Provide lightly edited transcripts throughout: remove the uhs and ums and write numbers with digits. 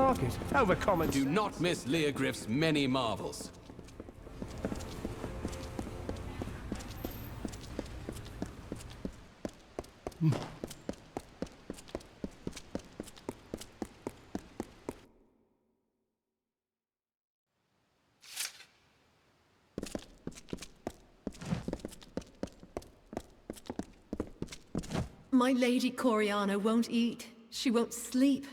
market. Overcommon. Do not miss Leogriff's many marvels. My Lady Coriana won't eat, she won't sleep,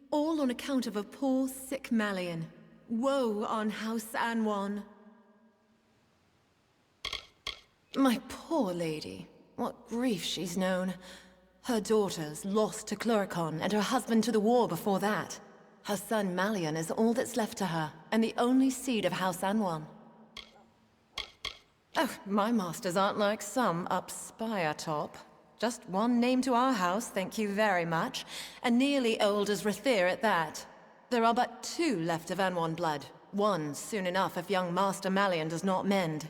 all on account of a poor, sick Malian. Woe on House Anwan. My poor lady, what grief she's known. Her daughters lost to Cluricon, and her husband to the war before that. Her son Malian is all that's left to her, and the only seed of House Anwan. Oh, my masters aren't like some up Spire top. Just one name to our house, thank you very much, and nearly old as Rathir at that. There are but 2 left of Anwan blood. One soon enough if young Master Malian does not mend.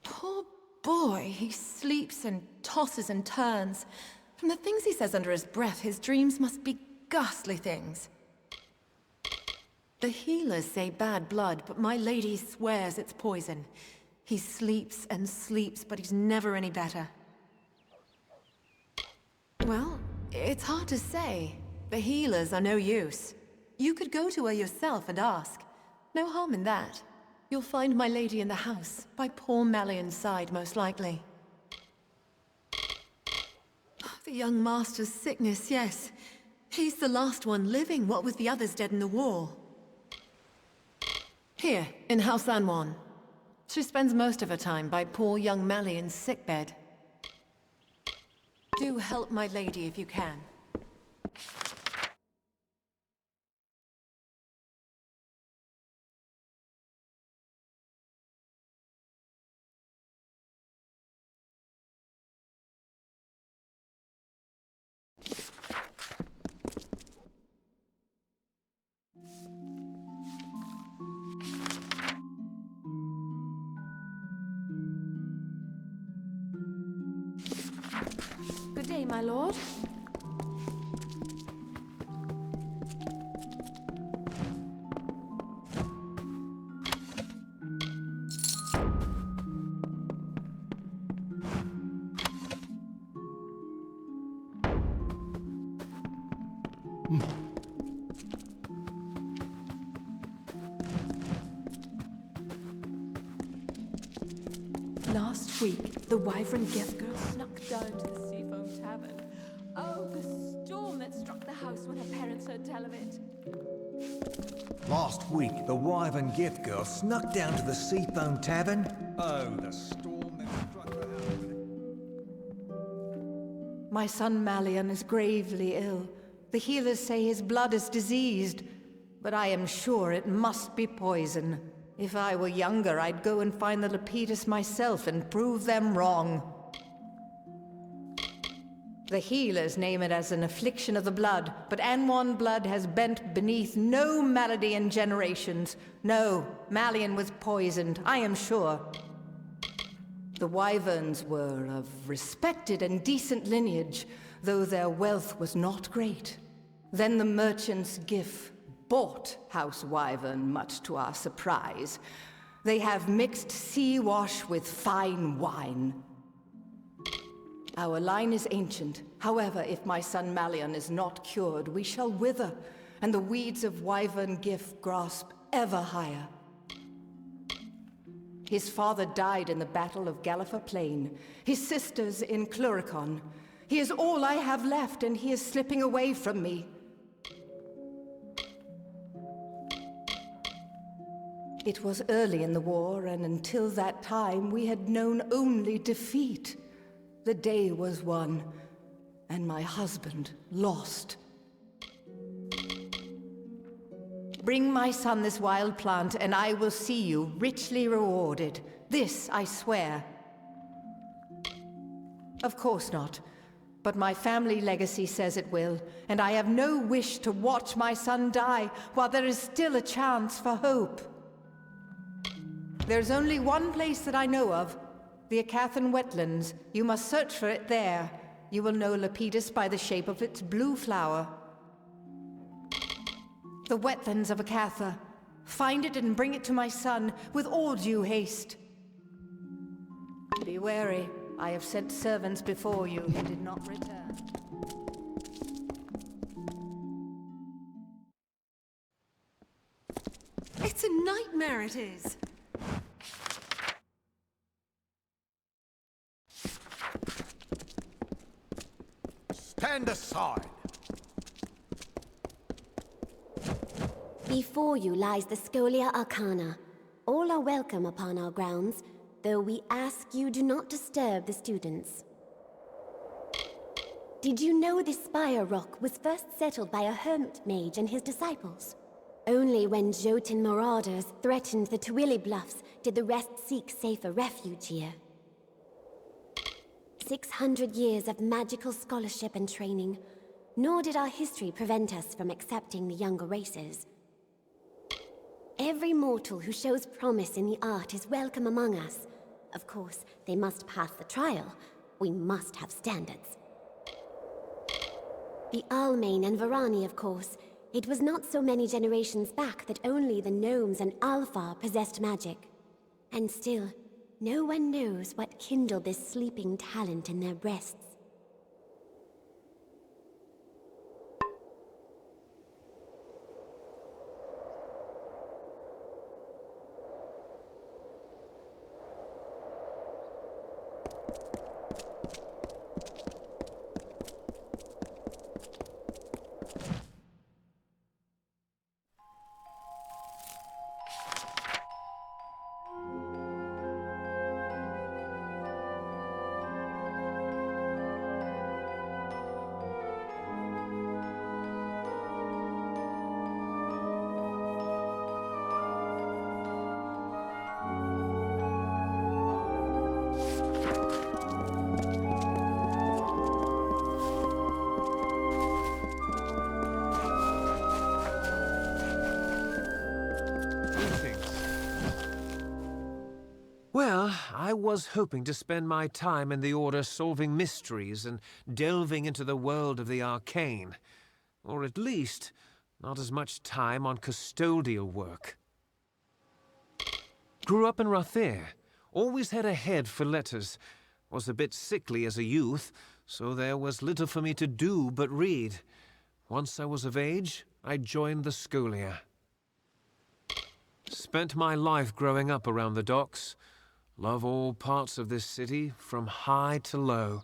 Poor boy, he sleeps and tosses and turns. From the things he says under his breath, his dreams must be ghastly things. The healers say bad blood, but my lady swears it's poison. He sleeps and sleeps, but he's never any better. Well, it's hard to say. The healers are no use. You could go to her yourself and ask. No harm in that. You'll find my lady in the house, by poor Malian's side, most likely. The young master's sickness, yes. He's the last one living, what with the others dead in the war. Here, in House Anwan. She spends most of her time by poor young Malian's sickbed. Do help my lady if you can. Good day, my lord. Last week, the Wyvern Gift Girl snuck down to the Seafoam Tavern. Oh, the storm that struck the house when her parents heard tell of it. Last week, the Wyvern Gift Girl snuck down to the Seafoam Tavern. Oh, the storm that struck the house. My son Malian is gravely ill. The healers say his blood is diseased, but I am sure it must be poison. If I were younger, I'd go and find the Lepidus myself and prove them wrong. The healers name it as an affliction of the blood, but Anwan blood has bent beneath no malady in generations. No, Malian was poisoned, I am sure. The Wyverns were of respected and decent lineage, though their wealth was not great. Then the merchant's gift bought House Wyvern, much to our surprise. They have mixed sea wash with fine wine. Our line is ancient. However, if my son Malian is not cured, we shall wither, and the weeds of Wyvern gift grasp ever higher. His father died in the Battle of Galliffer Plain, his sisters in Cluricon. He is all I have left, and he is slipping away from me. It was early in the war, and until that time we had known only defeat. The day was won, and my husband lost. Bring my son this wild plant, and I will see you richly rewarded. This I swear. Of course not, but my family legacy says it will, and I have no wish to watch my son die while there is still a chance for hope. There's only one place that I know of, the Acathan wetlands. You must search for it there. You will know Lepidus by the shape of its blue flower. The wetlands of Akatha. Find it and bring it to my son with all due haste. Be wary. I have sent servants before you who did not return. It's a nightmare, it is. Stand aside! Before you lies the Scholia Arcana. All are welcome upon our grounds, though we ask you do not disturb the students. Did you know this spire rock was first settled by a hermit mage and his disciples? Only when Jotun marauders threatened the Twilly Bluffs did the rest seek safer refuge here. 600 years of magical scholarship and training, nor did our history prevent us from accepting the younger races. Every mortal who shows promise in the art is welcome among us. Of course, they must pass the trial. We must have standards. The Almain and Varani, of course. It was not so many generations back that only the gnomes and Alfar possessed magic. And still, no one knows what kindled this sleeping talent in their breasts. Well, I was hoping to spend my time in the Order solving mysteries and delving into the world of the arcane. Or at least, not as much time on custodial work. Grew up in Rathir. Always had a head for letters. Was a bit sickly as a youth, so there was little for me to do but read. Once I was of age, I joined the Scholia. Spent my life growing up around the docks. Love all parts of this city, from high to low.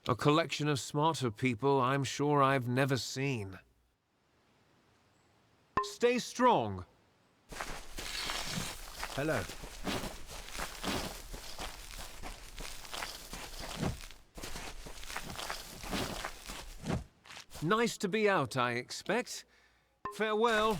A collection of smarter people I'm sure I've never seen. Stay strong. Hello. Nice to be out, I expect. Farewell.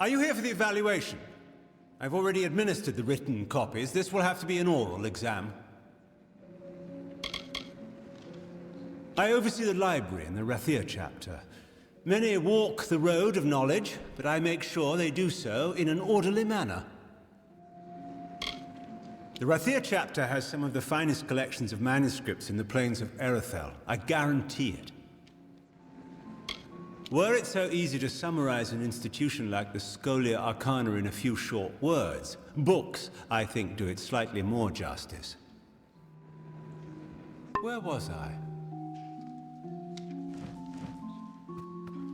Are you here for the evaluation? I've already administered the written copies. This will have to be an oral exam. I oversee the library in the Rathir chapter. Many walk the road of knowledge, but I make sure they do so in an orderly manner. The Rathir chapter has some of the finest collections of manuscripts in the plains of Erethel. I guarantee it. Were it so easy to summarize an institution like the Scholia Arcana in a few short words, books, I think, do it slightly more justice. Where was I?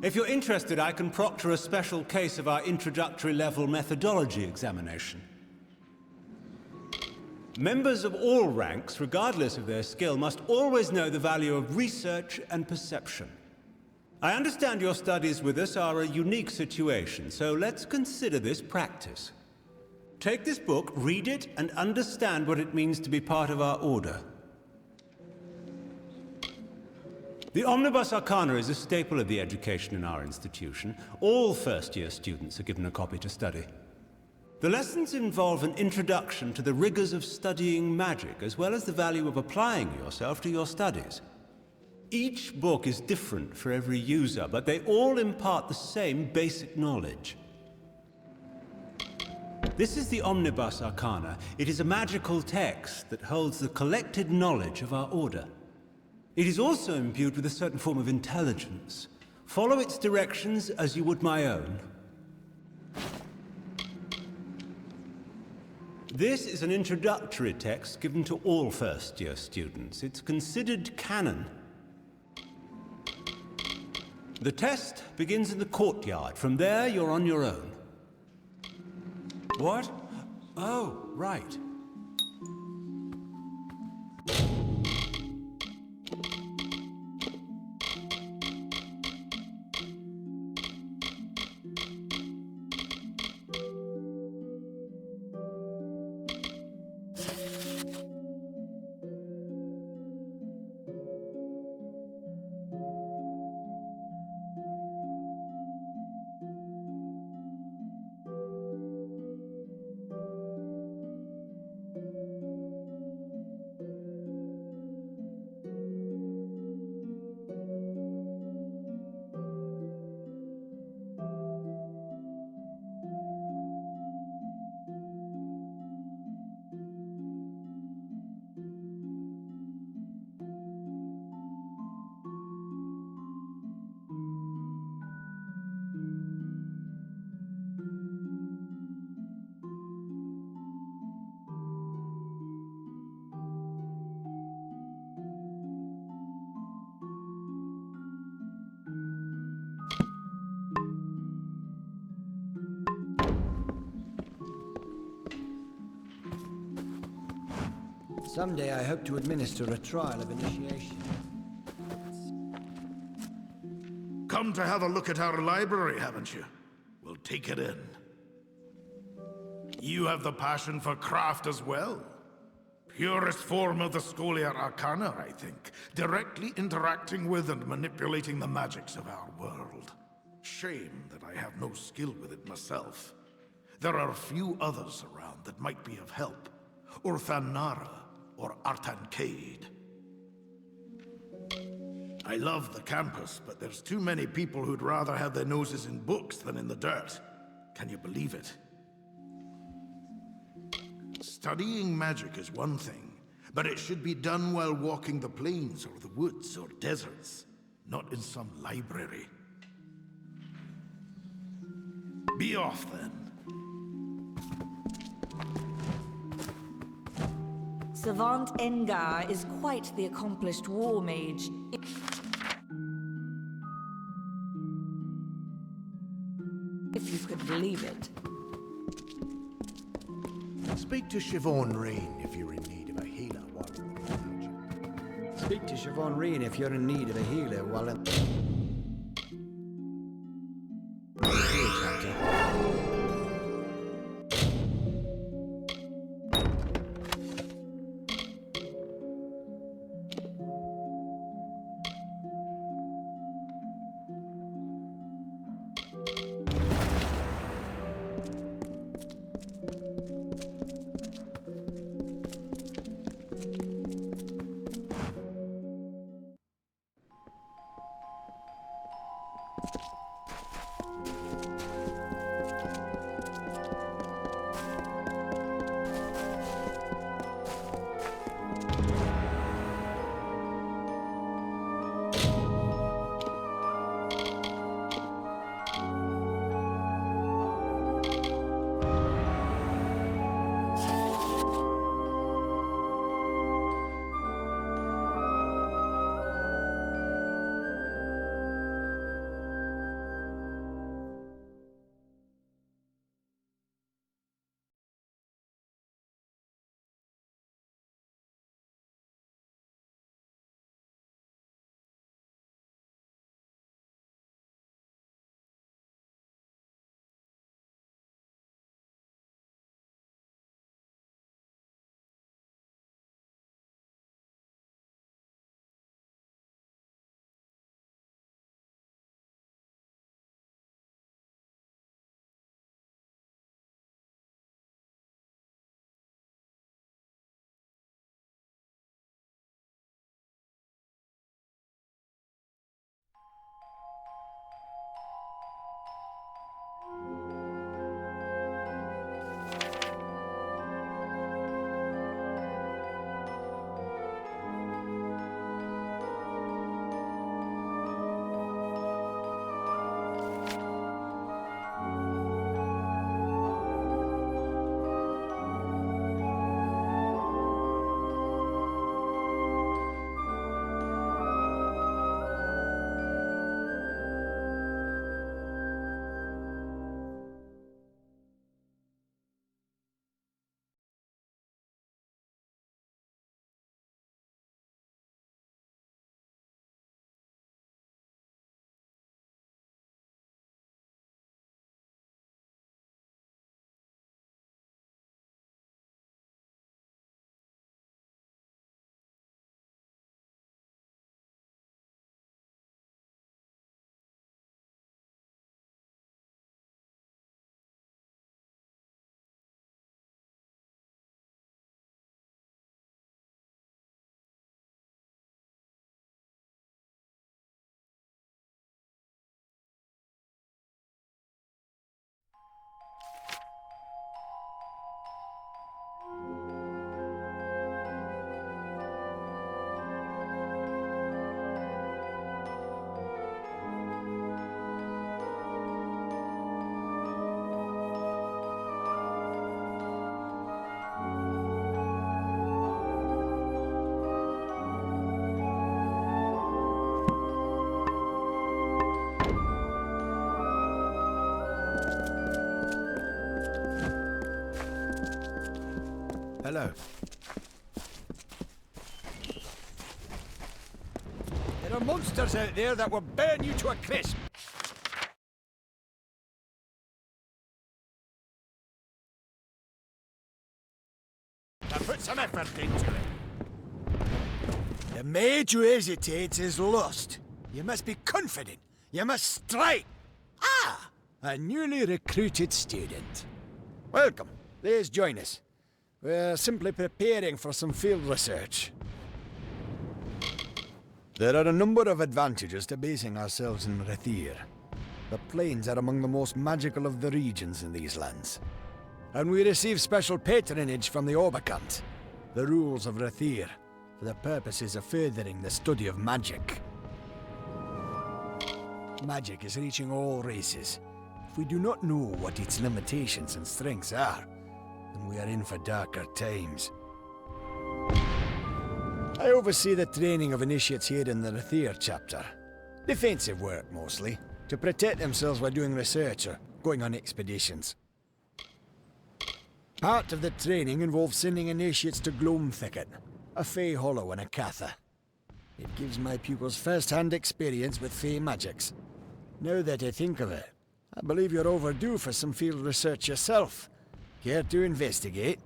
If you're interested, I can proctor a special case of our introductory level methodology examination. Members of all ranks, regardless of their skill, must always know the value of research and perception. I understand your studies with us are a unique situation, so let's consider this practice. Take this book, read it, and understand what it means to be part of our order. The Omnibus Arcana is a staple of the education in our institution. All first-year students are given a copy to study. The lessons involve an introduction to the rigors of studying magic, as well as the value of applying yourself to your studies. Each book is different for every user, but they all impart the same basic knowledge. This is the Omnibus Arcana. It is a magical text that holds the collected knowledge of our order. It is also imbued with a certain form of intelligence. Follow its directions as you would my own. This is an introductory text given to all first-year students. It's considered canon. The test begins in the courtyard. From there, you're on your own. What? Oh, right. Someday I hope to administer a trial of initiation. Come to have a look at our library, haven't you? We'll take it in. You have the passion for craft as well. Purest form of the Scholia Arcana, I think. Directly interacting with and manipulating the magics of our world. Shame that I have no skill with it myself. There are few others around that might be of help. Urthanara or Artancade. I love the campus, but there's too many people who'd rather have their noses in books than in the dirt. Can you believe it? Studying magic is one thing, but it should be done while walking the plains or the woods or deserts, not in some library. Be off then. Savant Engar is quite the accomplished war mage. If you could believe it. Speak to Siobhan Reen if you're in need of a healer while Speak to Siobhan Reen if you're in need of a healer while in Hello. There are monsters out there that will burn you to a crisp. Now put some effort into it. The mage who hesitates is lost. You must be confident. You must strike. Ah! A newly recruited student. Welcome. Please join us. We're simply preparing for some field research. There are a number of advantages to basing ourselves in Rathir. The plains are among the most magical of the regions in these lands. And we receive special patronage from the Orbicant, the rules of Rathir, for the purposes of furthering the study of magic. Magic is reaching all races. If we do not know what its limitations and strengths are, then we are in for darker times. I oversee the training of initiates here in the Rathir chapter. Defensive work, mostly, to protect themselves while doing research or going on expeditions. Part of the training involves sending initiates to Gloam Thicket, a Fey Hollow and a Katha. It gives my pupils first-hand experience with Fey magics. Now that I think of it, I believe you're overdue for some field research yourself. Care to investigate?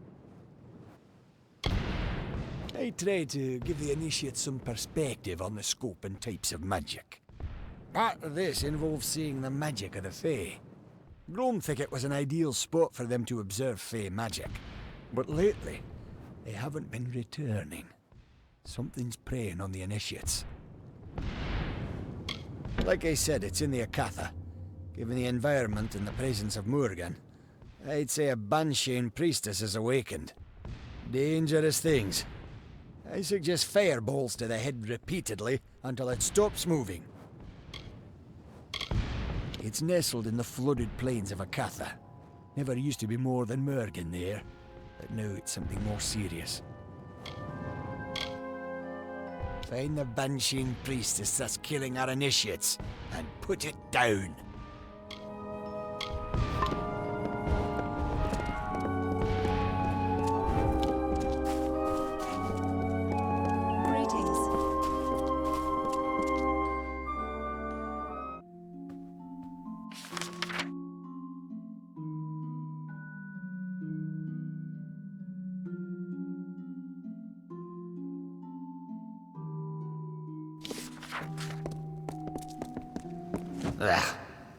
I try to give the initiates some perspective on the scope and types of magic. Part of this involves seeing the magic of the Fey. Gloam Thicket was an ideal spot for them to observe Fey magic, but lately, they haven't been returning. Something's preying on the initiates. Like I said, it's in the Akatha. Given the environment and the presence of Morgan, I'd say a Banshane priestess has awakened. Dangerous things. I suggest fireballs to the head repeatedly until it stops moving. It's nestled in the flooded plains of Akatha. Never used to be more than Morgan there, but now it's something more serious. Find the Banshane priestess that's killing our initiates, and put it down.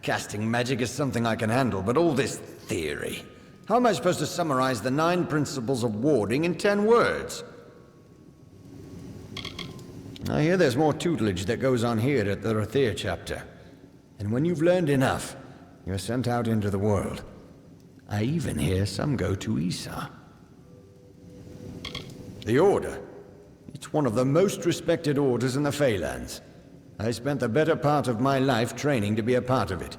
Casting magic is something I can handle, but all this theory... How am I supposed to summarize the 9 principles of warding in 10 words? I hear there's more tutelage that goes on here at the Rathir chapter. And when you've learned enough, you're sent out into the world. I even hear some go to Isa. The Order. It's one of the most respected orders in the Feylands. I spent the better part of my life training to be a part of it.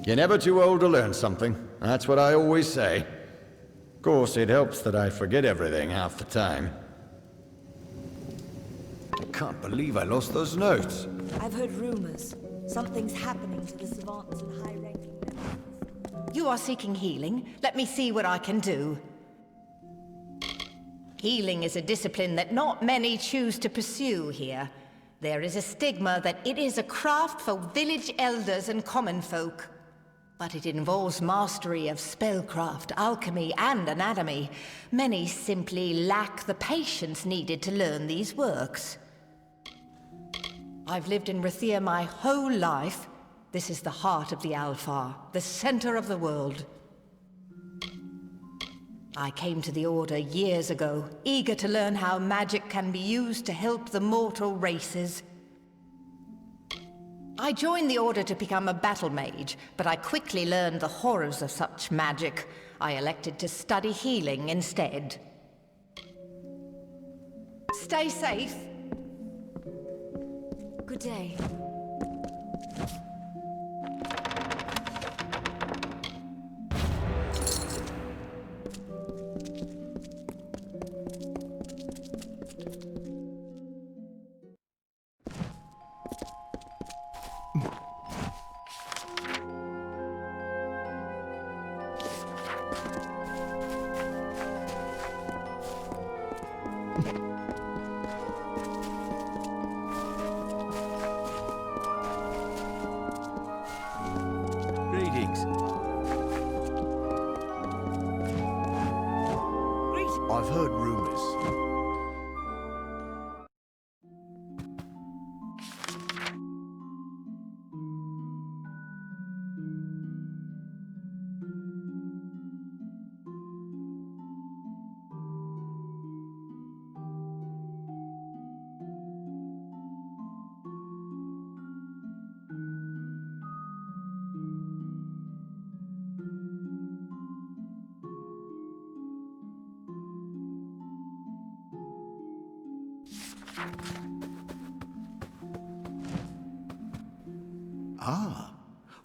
You're never too old to learn something. That's what I always say. Of course, it helps that I forget everything half the time. I can't believe I lost those notes. I've heard rumors. Something's happening to the savants and high-ranking members. You are seeking healing? Let me see what I can do. Healing is a discipline that not many choose to pursue here. There is a stigma that it is a craft for village elders and common folk. But it involves mastery of spellcraft, alchemy, and anatomy. Many simply lack the patience needed to learn these works. I've lived in Rathir my whole life. This is the heart of the Alfar, the center of the world. I came to the Order years ago, eager to learn how magic can be used to help the mortal races. I joined the Order to become a battle mage, but I quickly learned the horrors of such magic. I elected to study healing instead. Stay safe. Good day.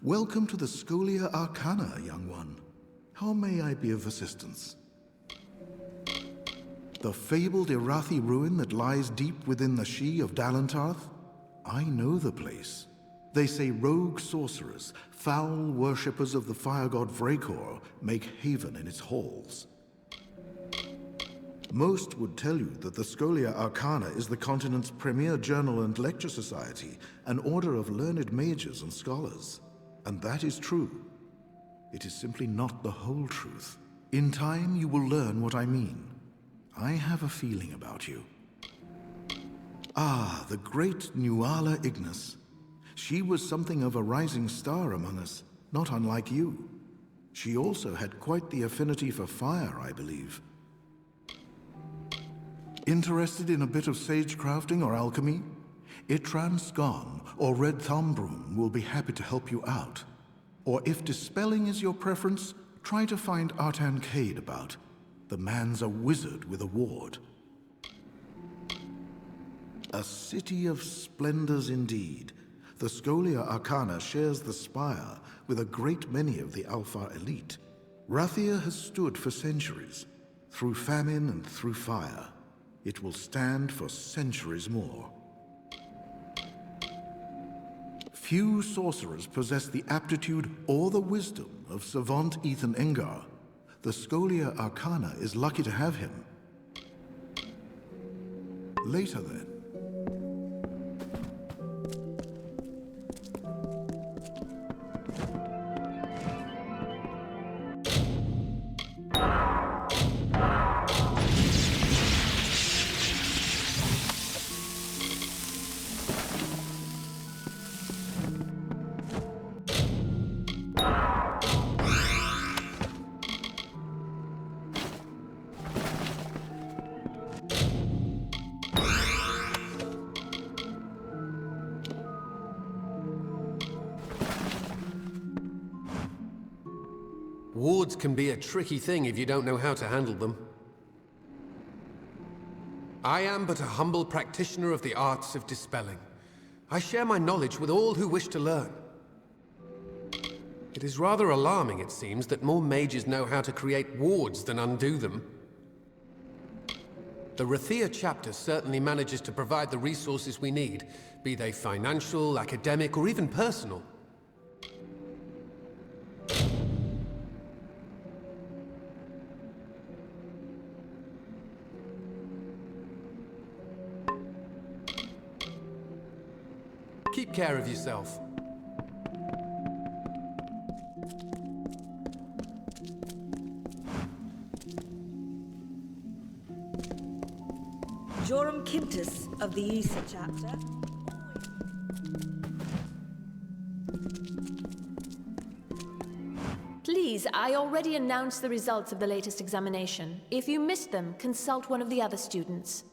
Welcome to the Scholia Arcana, young one. How may I be of assistance? The fabled Irathi ruin that lies deep within the She of Dalantarth? I know the place. They say rogue sorcerers, foul worshippers of the fire god Vrakor, make haven in its halls. Most would tell you that the Scholia Arcana is the continent's premier journal and lecture society, an order of learned mages and scholars. And that is true. It is simply not the whole truth. In time, you will learn what I mean. I have a feeling about you. Ah, the great Nuala Ignis. She was something of a rising star among us, not unlike you. She also had quite the affinity for fire, I believe. Interested in a bit of sage crafting or alchemy? Itran Sgon or Red Thumbroom will be happy to help you out. Or if dispelling is your preference, try to find Artan Cade about. The man's a wizard with a ward. A city of splendors indeed. The Scholia Arcana shares the spire with a great many of the Alfar elite. Rathia has stood for centuries, through famine and through fire. It will stand for centuries more. Few sorcerers possess the aptitude or the wisdom of savant Ethan Engar. The Scholia Arcana is lucky to have him. Later then. Wards can be a tricky thing if you don't know how to handle them. I am but a humble practitioner of the arts of dispelling. I share my knowledge with all who wish to learn. It is rather alarming, it seems, that more mages know how to create wards than undo them. The Rathia chapter certainly manages to provide the resources we need, be they financial, academic, or even personal. Keep care of yourself. Joram Quintus of the Issa chapter. Please, I already announced the results of the latest examination. If you missed them, consult one of the other students.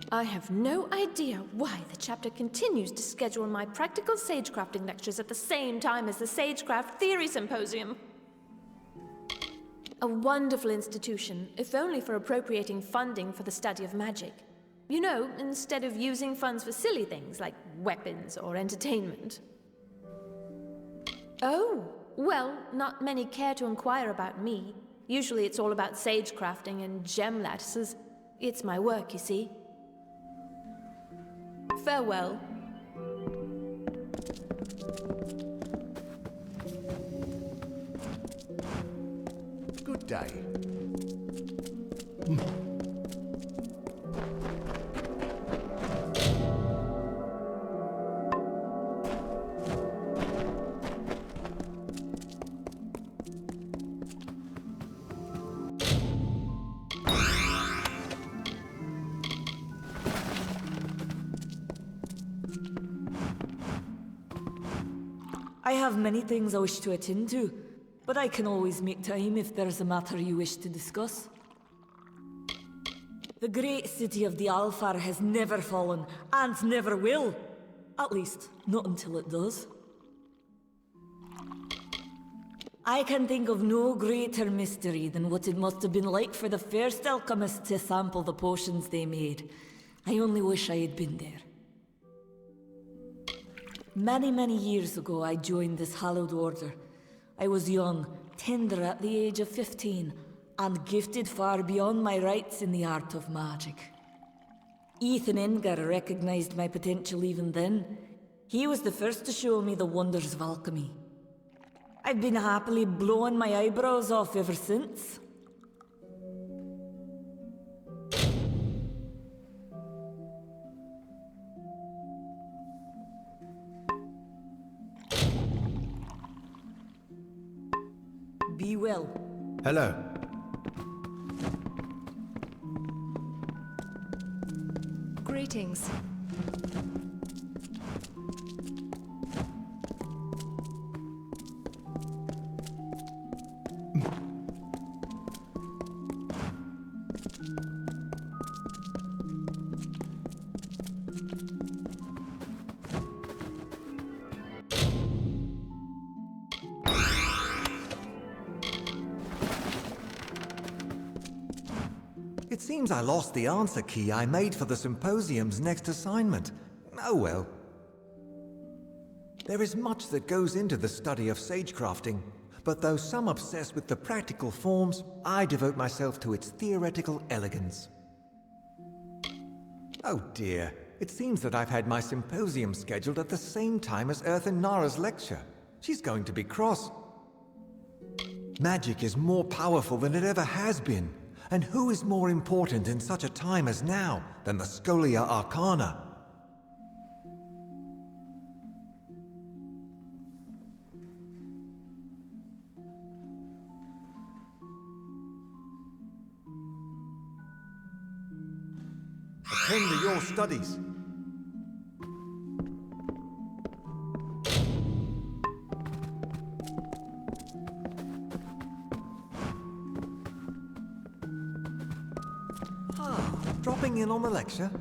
I have no idea why the chapter continues to schedule my practical sagecrafting lectures at the same time as the Sagecraft Theory Symposium. A wonderful institution, if only for appropriating funding for the study of magic. You know, instead of using funds for silly things like weapons or entertainment. Oh, well, not many care to inquire about me. Usually it's all about sagecrafting and gem lattices. It's my work, you see. Farewell. Good day. I have many things I wish to attend to, but I can always make time if there's a matter you wish to discuss. The great city of the Alfar has never fallen, and never will. At least, not until it does. I can think of no greater mystery than what it must have been like for the first alchemists to sample the potions they made. I only wish I had been there. Many, many years ago, I joined this hallowed order. I was young, tender at the age of 15, and gifted far beyond my rights in the art of magic. Ethan Ingar recognized my potential even then. He was the first to show me the wonders of alchemy. I've been happily blowing my eyebrows off ever since. Be well. Hello. Greetings. It seems I lost the answer key I made for the symposium's next assignment. Oh well. There is much that goes into the study of sagecrafting, but though some obsess with the practical forms, I devote myself to its theoretical elegance. Oh dear, it seems that I've had my symposium scheduled at the same time as Earthen Nara's lecture. She's going to be cross. Magic is more powerful than it ever has been. And who is more important in such a time as now than the Scholia Arcana? Attend to your studies. Dropping in on the lecture?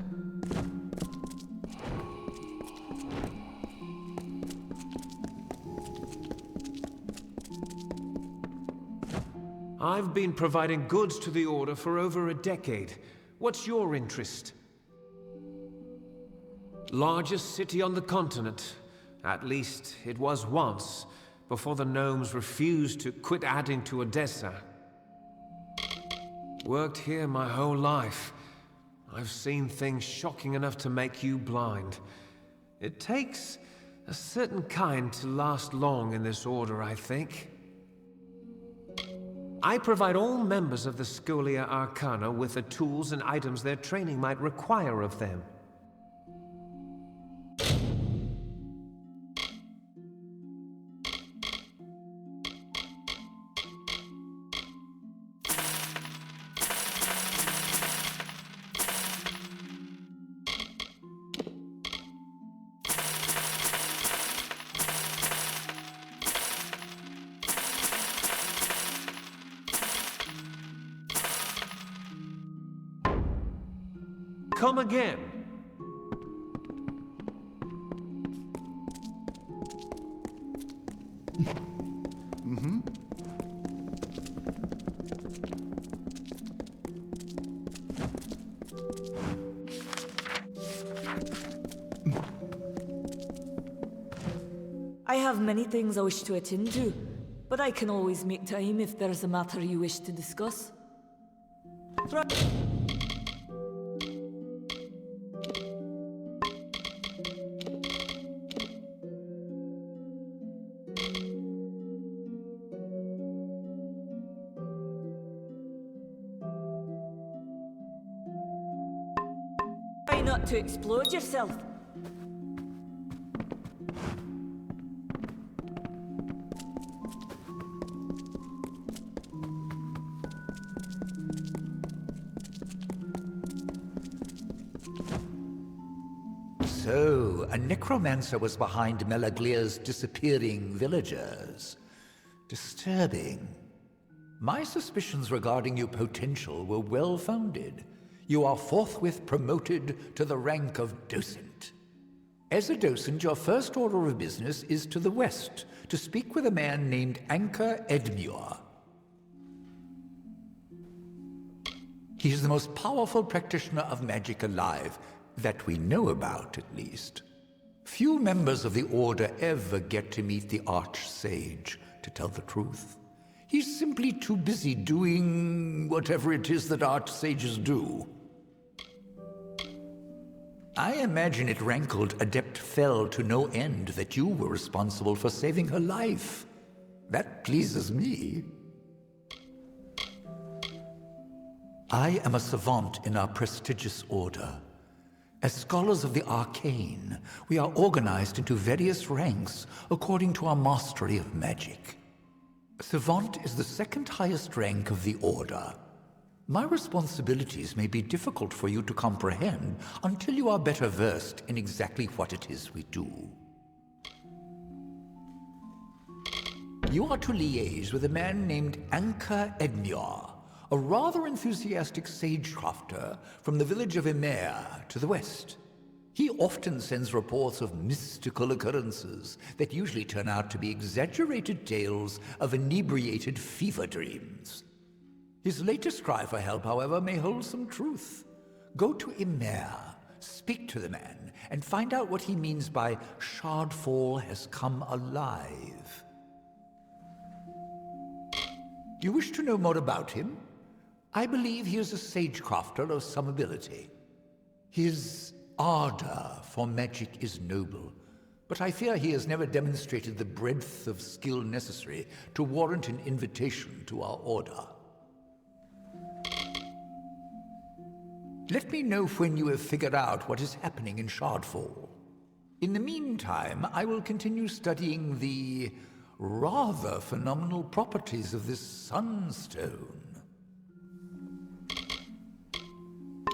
I've been providing goods to the Order for over a decade. What's your interest? Largest city on the continent. At least it was once, before the gnomes refused to quit adding to Odessa. Worked here my whole life. I've seen things shocking enough to make you blind. It takes a certain kind to last long in this order, I think. I provide all members of the Scholia Arcana with the tools and items their training might require of them. Come again. I have many things I wish to attend to, but I can always make time if there's a matter you wish to discuss. Try not to explode yourself. So, a necromancer was behind Melaglia's disappearing villagers. Disturbing. My suspicions regarding your potential were well-founded. You are forthwith promoted to the rank of docent. As a docent, your first order of business is to the west, to speak with a man named Anka Edmure. He is the most powerful practitioner of magic alive, that we know about, at least. Few members of the Order ever get to meet the Archsage, to tell the truth. He's simply too busy doing whatever it is that Archsages do. I imagine it rankled Adept Fel to no end that you were responsible for saving her life. That pleases me. I am a savant in our prestigious order. As scholars of the arcane, we are organized into various ranks according to our mastery of magic. Savant is the second highest rank of the order. My responsibilities may be difficult for you to comprehend until you are better versed in exactly what it is we do. You are to liaise with a man named Anka Edmure, a rather enthusiastic sagecrafter from the village of Emer to the west. He often sends reports of mystical occurrences that usually turn out to be exaggerated tales of inebriated fever dreams. His latest cry for help, however, may hold some truth. Go to Emer, speak to the man, and find out what he means by Shardfall has come alive. You wish to know more about him? I believe he is a sagecrafter of some ability. His ardor for magic is noble, but I fear he has never demonstrated the breadth of skill necessary to warrant an invitation to our order. Let me know when you have figured out what is happening in Shardfall. In the meantime, I will continue studying the rather phenomenal properties of this sunstone.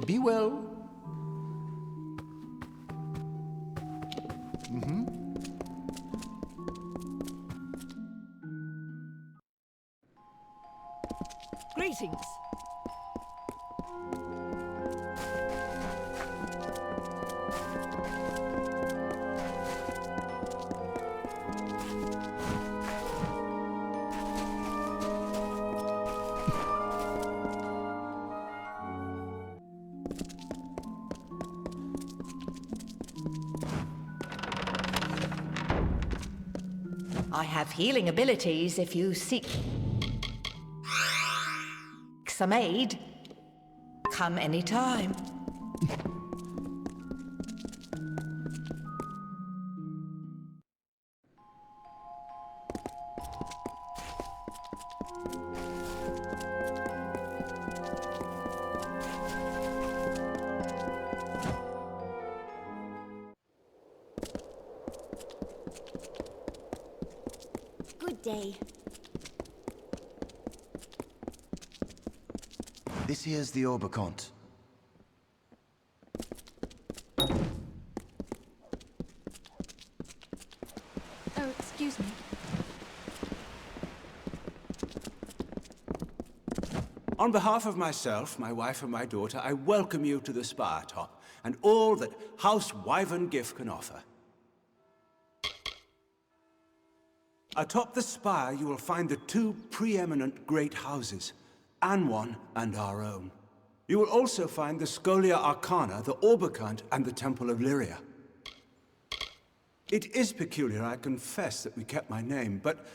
Be well. Greetings. I have healing abilities if you seek some aid. Come anytime. Good day. This here's the Oberkant. Oh, excuse me. On behalf of myself, my wife and my daughter, I welcome you to the spire top and all that House Wyvern Gift can offer. Atop the spire, you will find the two preeminent great houses, Anwan and our own. You will also find the Scholia Arcana, the Oberkant, and the Temple of Lyria. It is peculiar, I confess, that we kept my name, but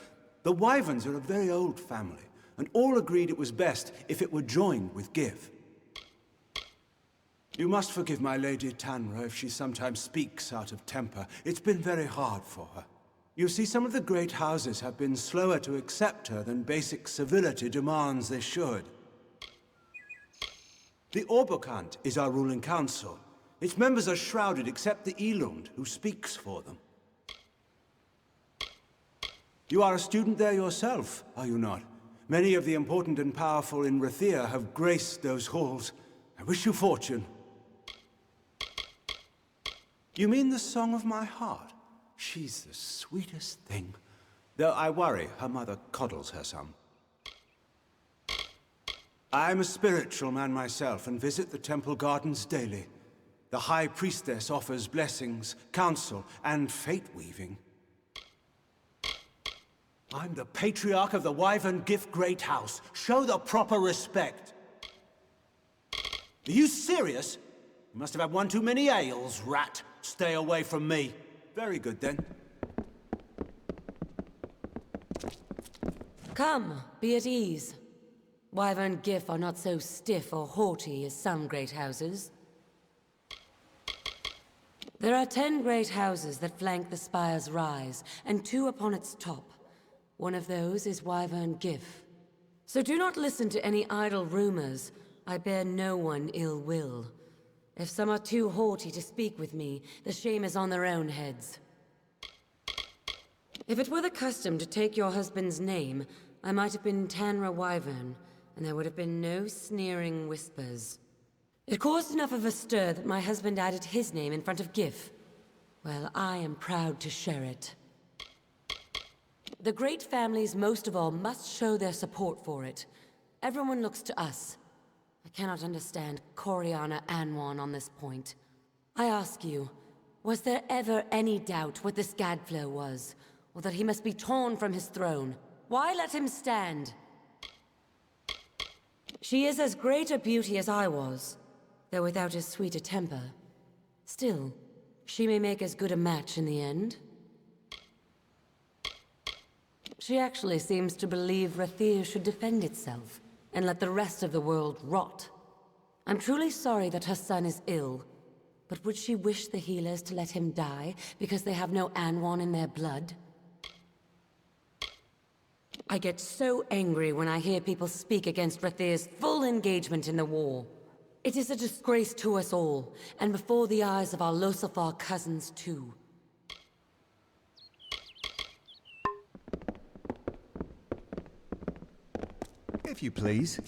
the Wyverns are a very old family, and all agreed it was best if it were joined with Give. You must forgive my Lady Tanra if she sometimes speaks out of temper. It's been very hard for her. You see, some of the great houses have been slower to accept her than basic civility demands they should. The Oberkant is our ruling council. Its members are shrouded except the Elund, who speaks for them. You are a student there yourself, are you not? Many of the important and powerful in Rathia have graced those halls. I wish you fortune. You mean the Song of My Heart? She's the sweetest thing. Though I worry her mother coddles her some. I'm a spiritual man myself and visit the temple gardens daily. The High Priestess offers blessings, counsel, and fate-weaving. I'm the Patriarch of the Wyvern Gift Great House. Show the proper respect. Are you serious? You must have had one too many ales, rat. Stay away from me. Very good then. Come, be at ease. Wyvern Gif are not so stiff or haughty as some great houses. There are 10 great houses that flank the spire's rise, and 2 upon its top. One of those is Wyvern Gif. So do not listen to any idle rumors. I bear no one ill will. If some are too haughty to speak with me, the shame is on their own heads. If it were the custom to take your husband's name, I might have been Tanra Wyvern, and there would have been no sneering whispers. It caused enough of a stir that my husband added his name in front of Gif. Well, I am proud to share it. The great families, most of all, must show their support for it. Everyone looks to us. I cannot understand Coriana Anwan on this point. I ask you, was there ever any doubt what this Gadflow was? Or that he must be torn from his throne? Why let him stand? She is as great a beauty as I was, though without as sweet a temper. Still, she may make as good a match in the end. She actually seems to believe Rathir should defend itself, and let the rest of the world rot. I'm truly sorry that her son is ill, but would she wish the healers to let him die because they have no Anwan in their blood? I get so angry when I hear people speak against Rathir's full engagement in the war. It is a disgrace to us all, and before the eyes of our Losafar cousins too. If you please.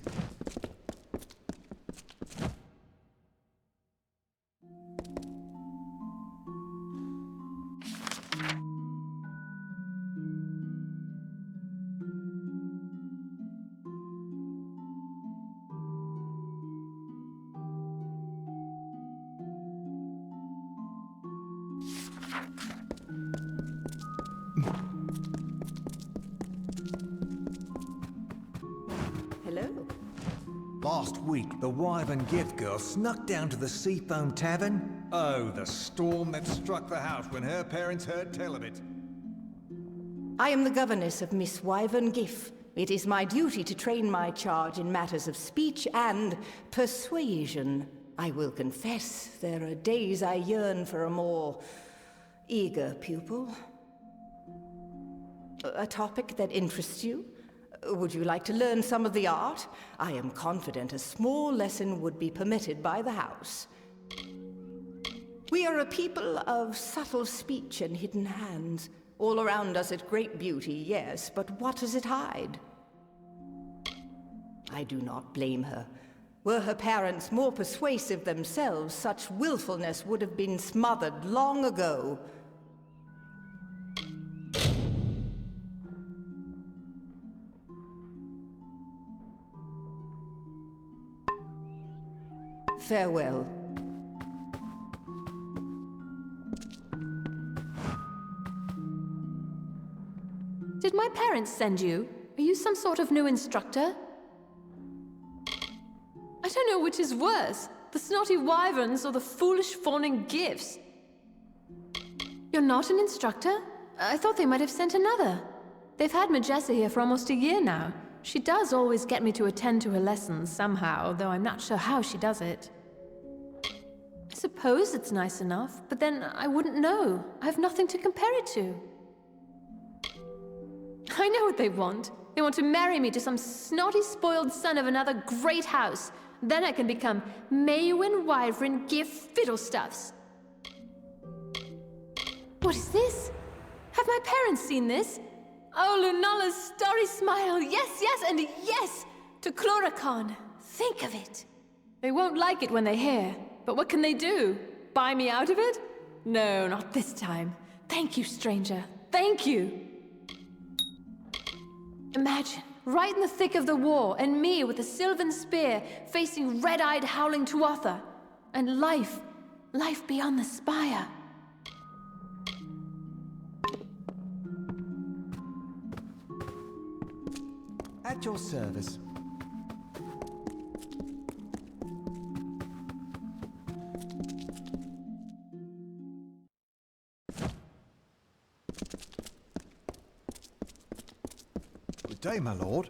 Last week, the Wyvern Gift Girl snuck down to the Seafoam Tavern. Oh, the storm that struck the house when her parents heard tell of it. I am the governess of Miss Wyvern Gif. It is my duty to train my charge in matters of speech and persuasion. I will confess, there are days I yearn for a more eager pupil. A topic that interests you? Would you like to learn some of the art? I am confident a small lesson would be permitted by the house. We are a people of subtle speech and hidden hands. All around us is great beauty, yes, but what does it hide? I do not blame her. Were her parents more persuasive themselves, such willfulness would have been smothered long ago. Farewell. Did my parents send you? Are you some sort of new instructor? I don't know which is worse, the snotty wyverns or the foolish fawning gifts. You're not an instructor? I thought they might have sent another. They've had Majessa here for almost a year now. She does always get me to attend to her lessons somehow, though I'm not sure how she does it. I suppose it's nice enough, but then I wouldn't know. I have nothing to compare it to. I know what they want. They want to marry me to some snotty, spoiled son of another great house. Then I can become Maewyn Wyvern Gif Fiddlestuffs. What is this? Have my parents seen this? Oh, Lunala's starry smile. Yes, yes, and yes! To Chloracon. Think of it. They won't like it when they hear. But what can they do? Buy me out of it? No, not this time. Thank you, stranger. Thank you. Imagine, right in the thick of the war, and me with a sylvan spear, facing red-eyed howling Tuatha. And life beyond the spire. At your service. Good day, my lord.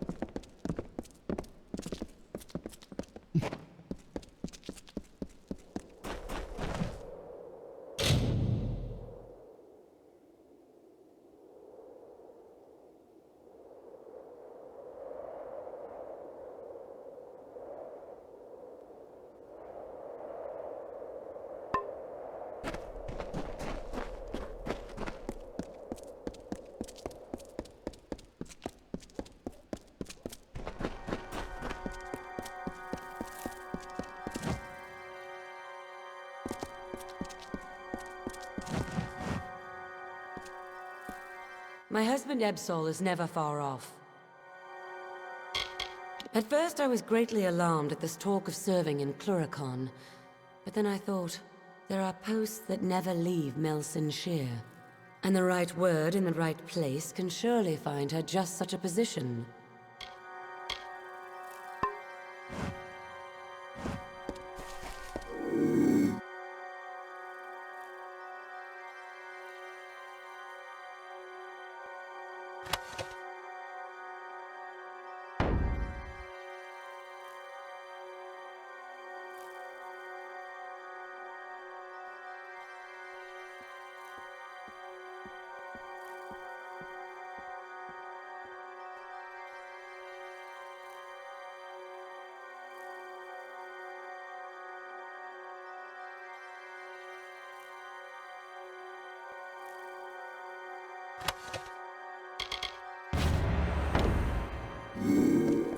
My husband Ebsol is never far off. At first I was greatly alarmed at this talk of serving in Cluricon, but then I thought, there are posts that never leave Melson Shear, and the right word in the right place can surely find her just such a position.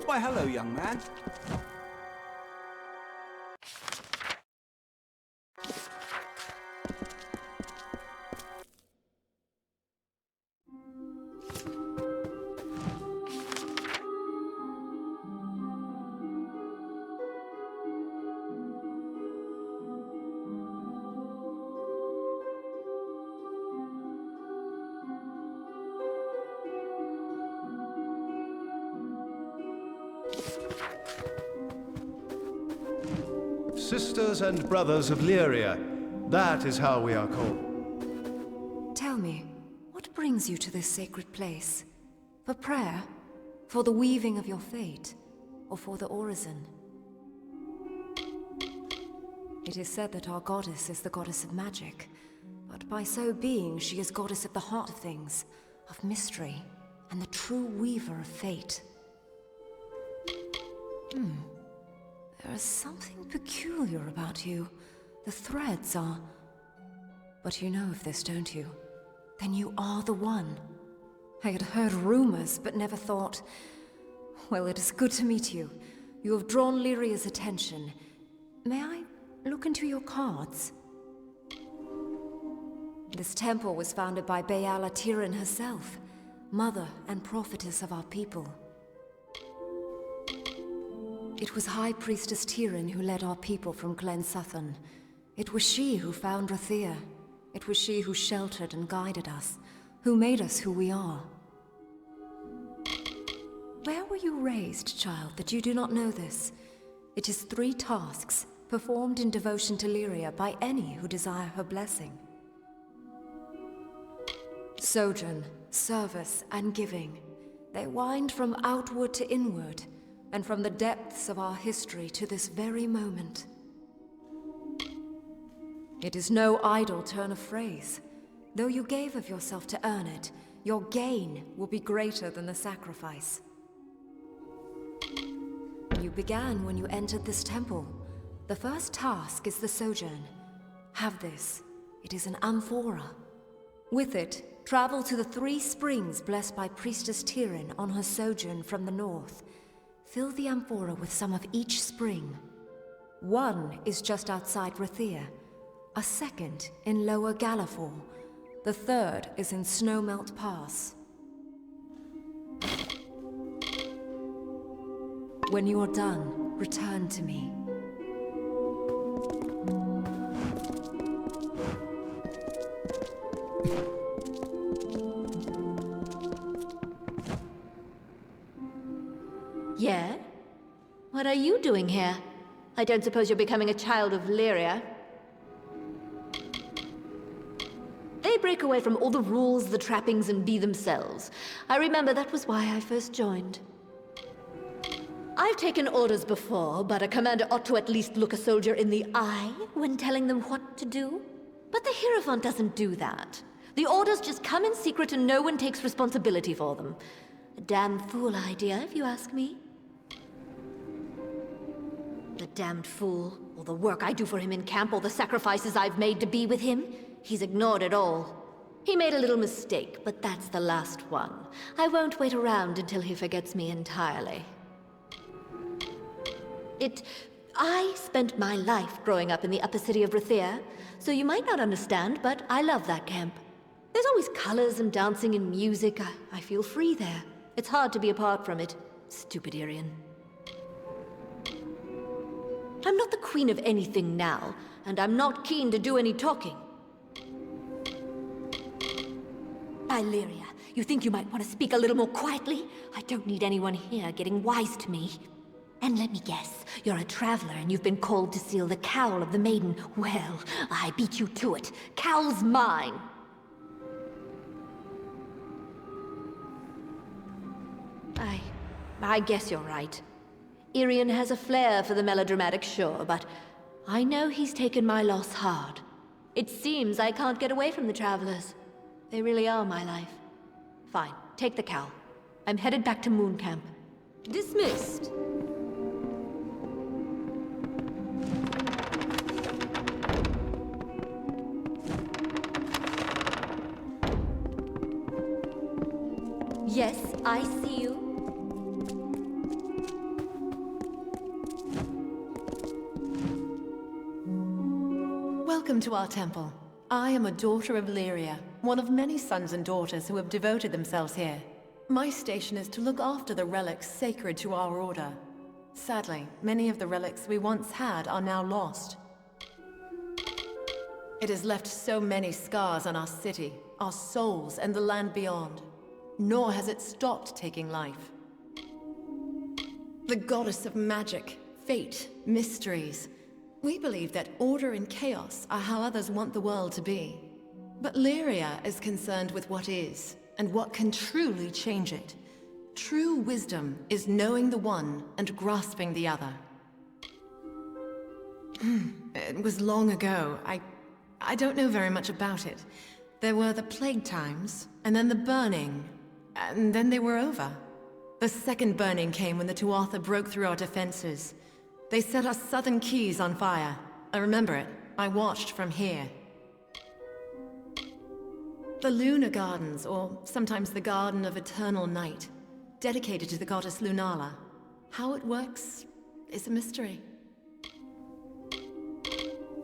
Why, hello, young man. Sisters and brothers of Lyria, that is how we are called. Tell me, what brings you to this sacred place? For prayer? For the weaving of your fate? Or for the orison? It is said that our goddess is the goddess of magic, but by so being, she is goddess at the heart of things, of mystery, and the true weaver of fate. There is something peculiar about you. The threads are... But you know of this, don't you? Then you are the one. I had heard rumors, but never thought... Well, it is good to meet you. You have drawn Lyria's attention. May I look into your cards? This temple was founded by Bayala Tiran herself, mother and prophetess of our people. It was High Priestess Tiran who led our people from Glen Sutton. It was she who found Rathir. It was she who sheltered and guided us, who made us who we are. Where were you raised, child, that you do not know this? It is 3 tasks, performed in devotion to Lyria by any who desire her blessing. Sojourn, service, and giving. They wind from outward to inward, and from the depths of our history to this very moment. It is no idle turn of phrase. Though you gave of yourself to earn it, your gain will be greater than the sacrifice. You began when you entered this temple. The first task is the sojourn. Have this. It is an amphora. With it, travel to the 3 springs blessed by Priestess Tiran on her sojourn from the north. Fill the amphora with some of each spring. 1 is just outside Rathir, a 2nd in Lower Gallifall, the 3rd is in Snowmelt Pass. When you are done, return to me. Yeah? What are you doing here? I don't suppose you're becoming a child of Lyria. They bring break away from all the rules, the trappings, and be themselves. I remember that was why I first joined. I've taken orders before, but a commander ought to at least look a soldier in the eye when telling them what to do. But the Hierophant doesn't do that. The orders just come in secret and no one takes responsibility for them. A damn fool idea, if you ask me. The damned fool. All the work I do for him in camp, all the sacrifices I've made to be with him, he's ignored it all. He made a little mistake, but that's the last one. I won't wait around until he forgets me entirely. I spent my life growing up in the upper city of Rathir, so you might not understand, but I love that camp. There's always colors and dancing and music. I feel free there. It's hard to be apart from it. Stupid Irian. I'm not the queen of anything now, and I'm not keen to do any talking. Illyria, you think you might want to speak a little more quietly? I don't need anyone here getting wise to me. And let me guess, you're a traveler and you've been called to seal the cowl of the maiden. Well, I beat you to it. Cowl's mine. I guess you're right. Irian has a flair for the melodramatic, sure, but I know he's taken my loss hard. It seems I can't get away from the travelers. They really are my life. Fine, take the cowl. I'm headed back to Moon Camp. Dismissed. Yes, I see you. Welcome to our temple. I am a daughter of Lyria, one of many sons and daughters who have devoted themselves here. My station is to look after the relics sacred to our order. Sadly, many of the relics we once had are now lost. It has left so many scars on our city, our souls, and the land beyond. Nor has it stopped taking life. The goddess of magic, fate, mysteries. We believe that order and chaos are how others want the world to be. But Lyria is concerned with what is, and what can truly change it. True wisdom is knowing the one and grasping the other. It was long ago. I don't know very much about it. There were the plague times, and then the burning, and then they were over. The second burning came when the Tuatha broke through our defenses. They set our southern keys on fire. I remember it. I watched from here. The Lunar Gardens, or sometimes the Garden of Eternal Night, dedicated to the goddess Lunala. How it works is a mystery.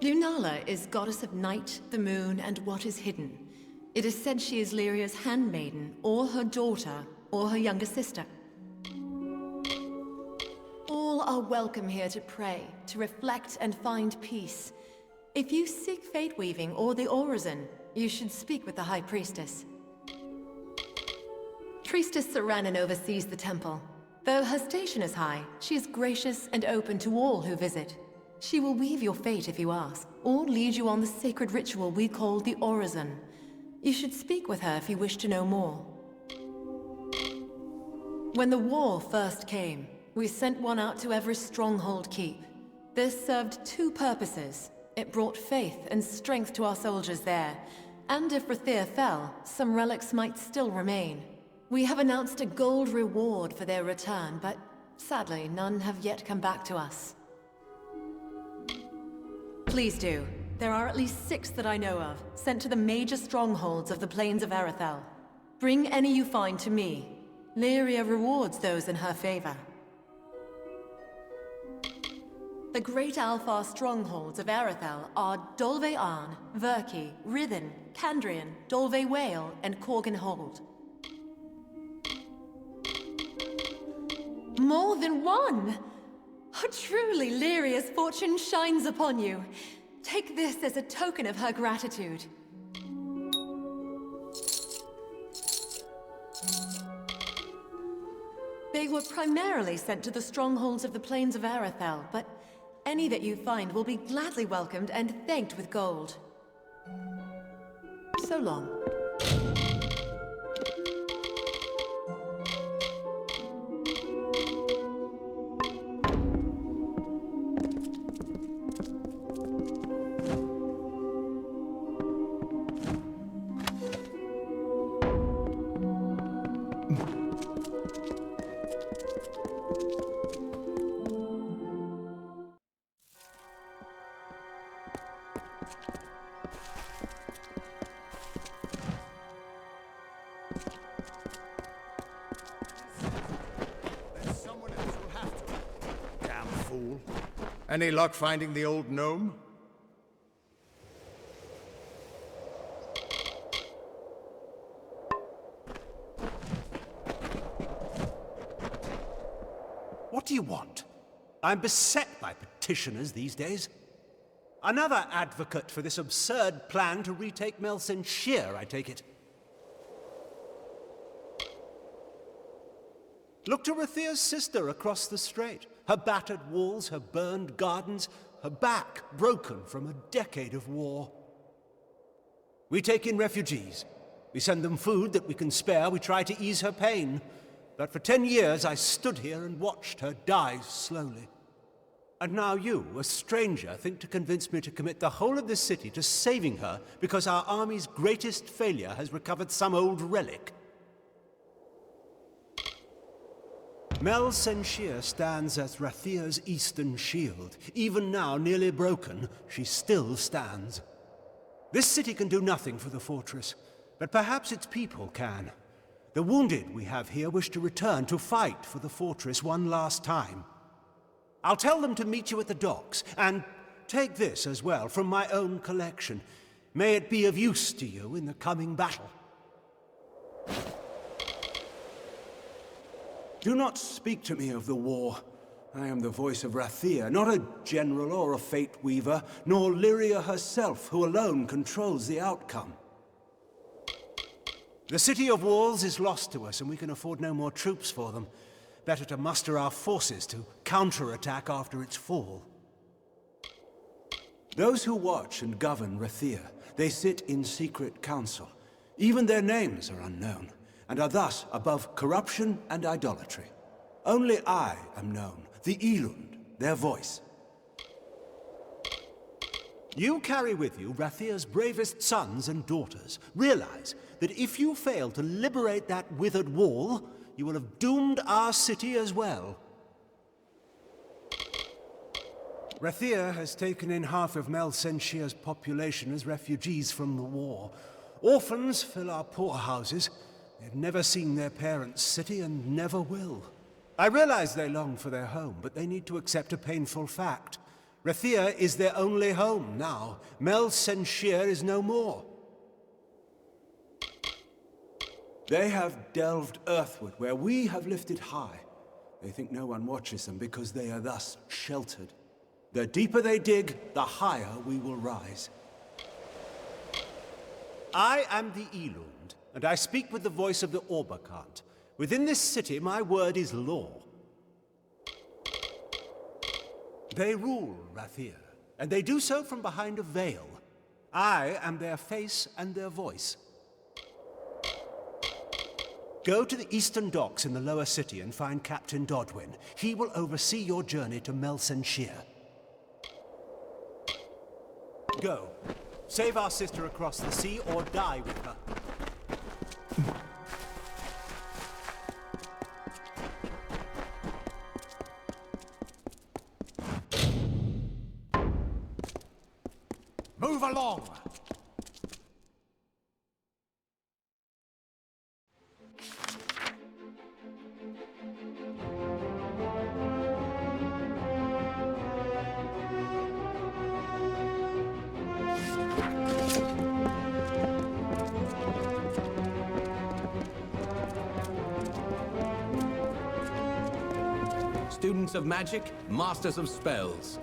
Lunala is goddess of night, the moon, and what is hidden. It is said she is Lyria's handmaiden, or her daughter, or her younger sister. All are welcome here to pray, to reflect and find peace. If you seek fate weaving or the Orison, you should speak with the High Priestess. Priestess Saranen oversees the temple. Though her station is high, she is gracious and open to all who visit. She will weave your fate if you ask, or lead you on the sacred ritual we call the Orison. You should speak with her if you wish to know more. When the war first came, we sent one out to every stronghold keep. This served two purposes. It brought faith and strength to our soldiers there, and if Rathir fell, some relics might still remain. We have announced a gold reward for their return, but sadly, none have yet come back to us. Please do. There are at least 6 that I know of, sent to the major strongholds of the plains of Arethel. Bring any you find to me. Lyria rewards those in her favor. The great Alfar strongholds of Arethel are Dolve Arn, Verki, Rithen, Candrian, Dolve Whale, and Corgan Hold. More than one! Oh, truly, Lyria's fortune shines upon you. Take this as a token of her gratitude. They were primarily sent to the strongholds of the plains of Arethel, but any that you find will be gladly welcomed and thanked with gold. So long. Any luck finding the old gnome? What do you want? I'm beset by petitioners these days. Another advocate for this absurd plan to retake Melsenshire, I take it. Look to Rathia's sister across the strait. Her battered walls, her burned gardens, her back broken from a decade of war. We take in refugees. We send them food that we can spare. We try to ease her pain. But for 10 years I stood here and watched her die slowly. And now you, a stranger, think to convince me to commit the whole of this city to saving her because our army's greatest failure has recovered some old relic. Melsenshire stands as Rathia's eastern shield. Even now, nearly broken, she still stands. This city can do nothing for the fortress, but perhaps its people can. The wounded we have here wish to return to fight for the fortress one last time. I'll tell them to meet you at the docks, and take this as well from my own collection. May it be of use to you in the coming battle. Do not speak to me of the war. I am the voice of Rathia, not a general or a fate weaver, nor Lyria herself, who alone controls the outcome. The city of walls is lost to us, and we can afford no more troops for them. Better to muster our forces to counterattack after its fall. Those who watch and govern Rathia, they sit in secret council. Even their names are unknown, and are thus above corruption and idolatry. Only I am known, the Elund, their voice. You carry with you Rathia's bravest sons and daughters. Realize that if you fail to liberate that withered wall, you will have doomed our city as well. Rathia has taken in half of Melsenshire's population as refugees from the war. Orphans fill our poorhouses. They've never seen their parents' city and never will. I realize they long for their home, but they need to accept a painful fact. Rathia is their only home now. Melsenshire is no more. They have delved earthward where we have lifted high. They think no one watches them because they are thus sheltered. The deeper they dig, the higher we will rise. I am the Elund, and I speak with the voice of the Orbakant. Within this city, my word is law. They rule Rathia, and they do so from behind a veil. I am their face and their voice. Go to the eastern docks in the lower city and find Captain Dodwin. He will oversee your journey to Melsenshire. Go. Save our sister across the sea or die with her. Move along! Students of magic, masters of spells.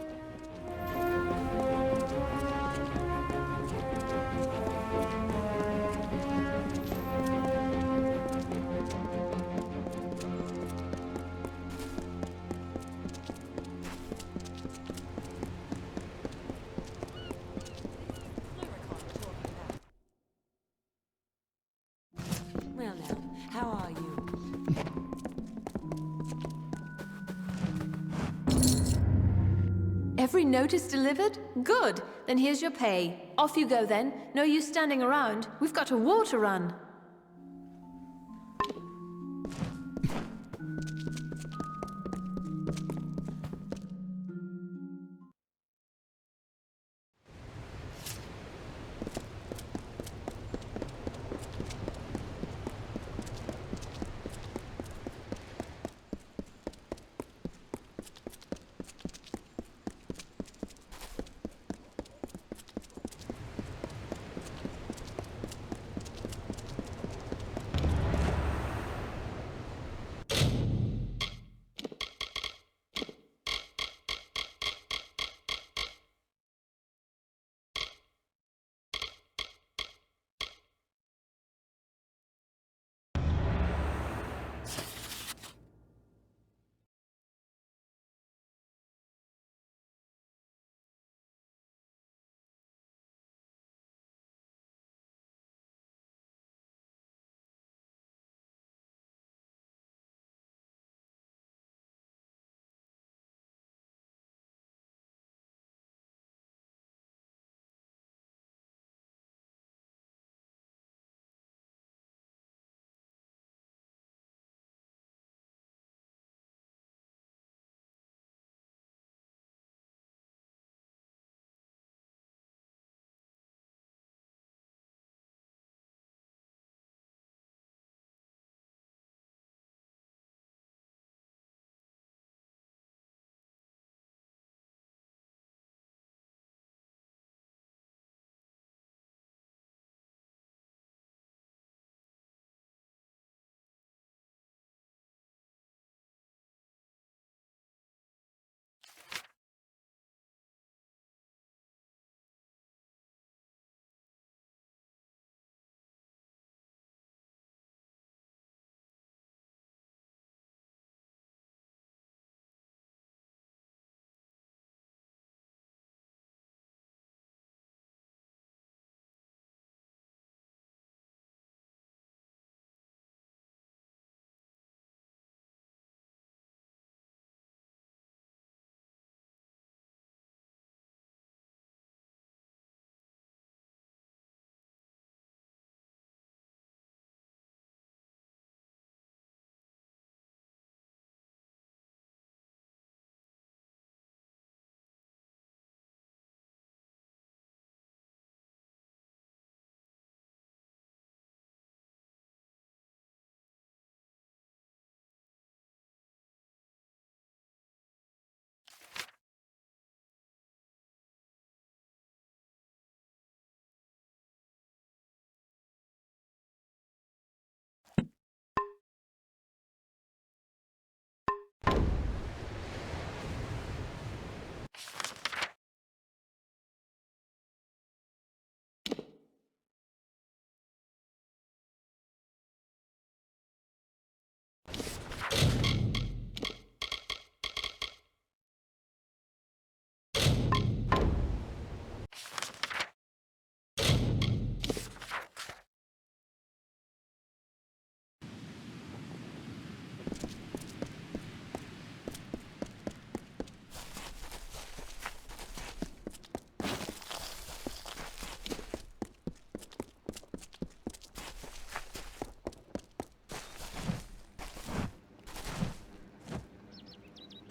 Well now, how are you? Every note is delivered? Good. Then here's your pay. Off you go then. No use standing around. We've got a war to run.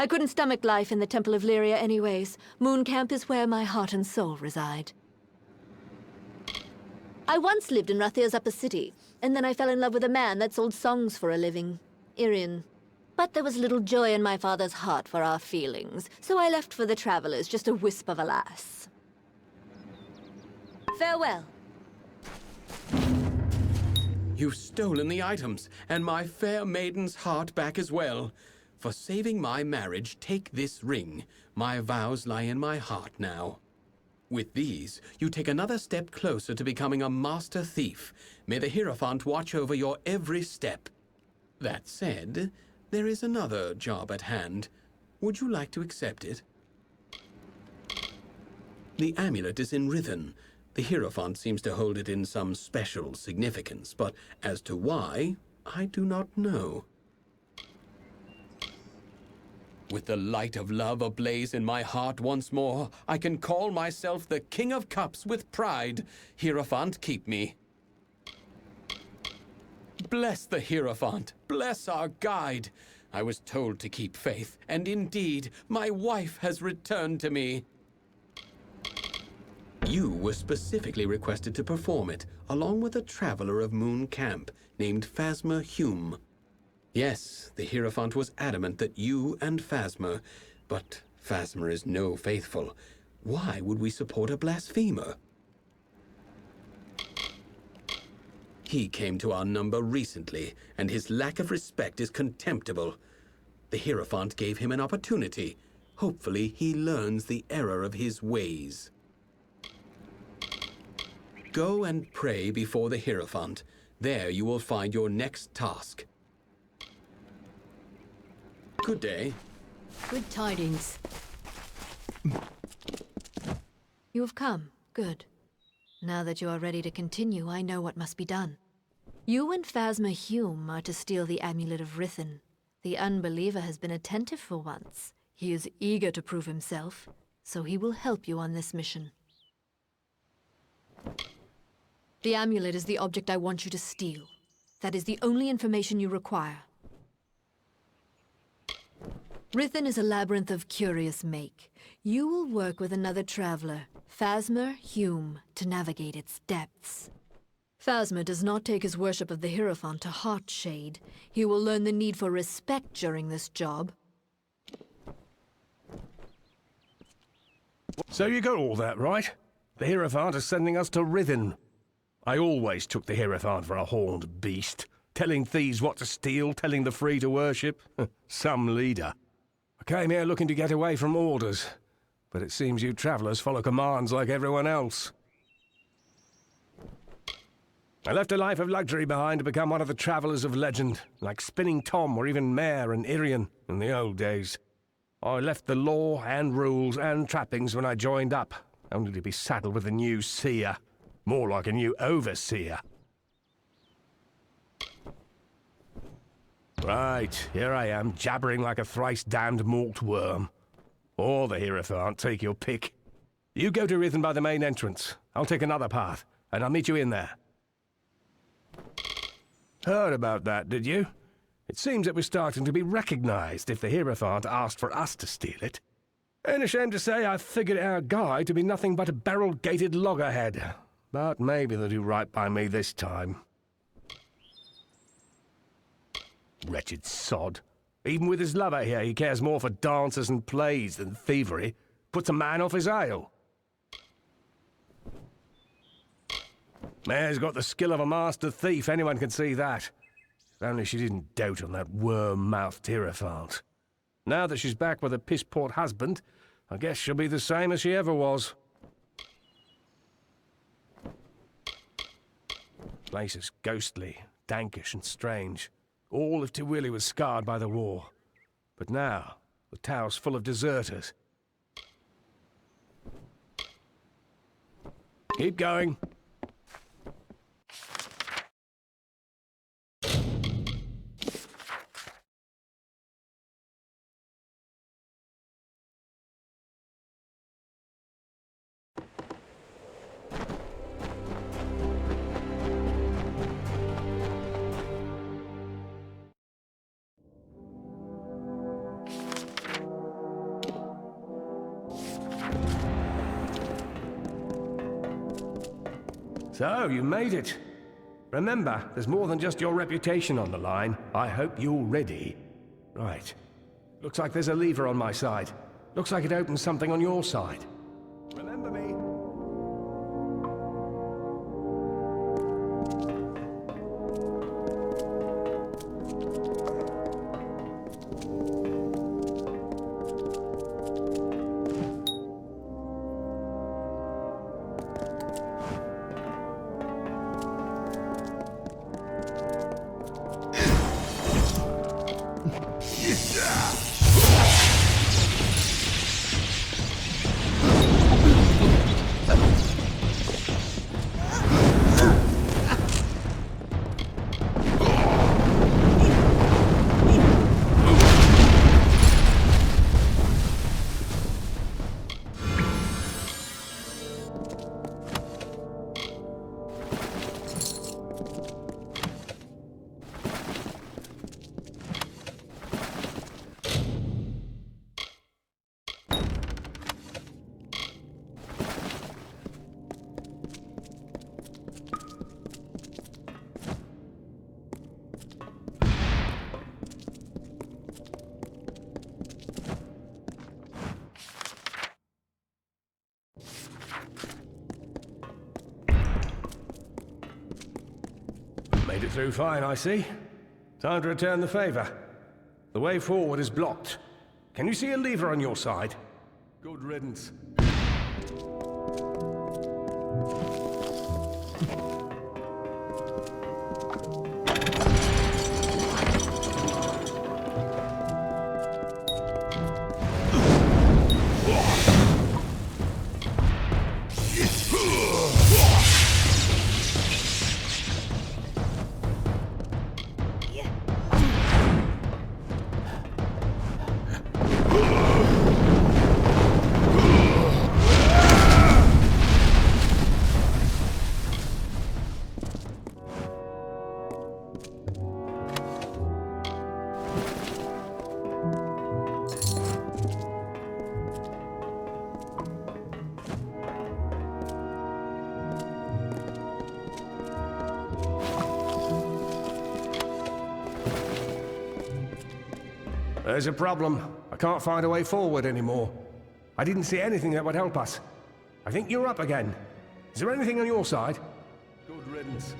I couldn't stomach life in the Temple of Lyria anyways. Moon Camp is where my heart and soul reside. I once lived in Rathir's upper city, and then I fell in love with a man that sold songs for a living. Irian. But there was little joy in my father's heart for our feelings, so I left for the Travelers, just a wisp of a lass. Farewell. You've stolen the items, and my fair maiden's heart back as well. For saving my marriage, take this ring. My vows lie in my heart now. With these, you take another step closer to becoming a master thief. May the Hierophant watch over your every step. That said, there is another job at hand. Would you like to accept it? The amulet is in Rithen. The Hierophant seems to hold it in some special significance, but as to why, I do not know. With the light of love ablaze in my heart once more, I can call myself the King of Cups with pride. Hierophant, keep me. Bless the Hierophant, bless our guide. I was told to keep faith, and indeed, my wife has returned to me. You were specifically requested to perform it, along with a traveler of Moon Camp named Phasma Hume. Yes, the Hierophant was adamant that you and Phasma, but Phasma is no faithful. Why would we support a blasphemer? He came to our number recently, and his lack of respect is contemptible. The Hierophant gave him an opportunity. Hopefully, he learns the error of his ways. Go and pray before the Hierophant. There you will find your next task. Good day. Good tidings. You have come. Good. Now that you are ready to continue, I know what must be done. You and Phasma Hume are to steal the Amulet of Rithen. The unbeliever has been attentive for once. He is eager to prove himself, so he will help you on this mission. The amulet is the object I want you to steal. That is the only information you require. Rithen is a labyrinth of curious make. You will work with another traveler, Phasma Hume, to navigate its depths. Phasma does not take his worship of the Hierophant to Heartshade. He will learn the need for respect during this job. So you got all that right? The Hierophant is sending us to Rithen. I always took the Hierophant for a horned beast, telling thieves what to steal, telling the free to worship. Some leader. I came here looking to get away from orders, but it seems you travelers follow commands like everyone else. I left a life of luxury behind to become one of the travelers of legend, like Spinning Tom or even Mare and Irian in the old days. I left the law and rules and trappings when I joined up, only to be saddled with a new seer. More like a new overseer. Right, here I am, jabbering like a thrice-damned malt worm. Or the Hierophant, take your pick. You go to Rithen by the main entrance. I'll take another path, and I'll meet you in there. Heard about that, did you? It seems it was starting to be recognized if the Hierophant asked for us to steal it. Ain't ashamed to say I figured our guy to be nothing but a barrel-gated loggerhead. But maybe they'll do right by me this time. Wretched sod. Even with his lover here, he cares more for dances and plays than thievery. Puts a man off his ale. Mare's got the skill of a master thief, anyone can see that. If only she didn't dote on that worm-mouthed Hierophant. Now that she's back with a piss-poor husband, I guess she'll be the same as she ever was. Place is ghostly, dankish and strange. All of Tirwili was scarred by the war. But now, the tower's full of deserters. Keep going. So, you made it. Remember, there's more than just your reputation on the line. I hope you're ready. Right. Looks like there's a lever on my side. Looks like it opens something on your side. Remember me? Made it through fine, I see. Time to return the favor. The way forward is blocked. Can you see a lever on your side? Good riddance. There's a problem. I can't find a way forward anymore. I didn't see anything that would help us. I think you're up again. Is there anything on your side? Good riddance.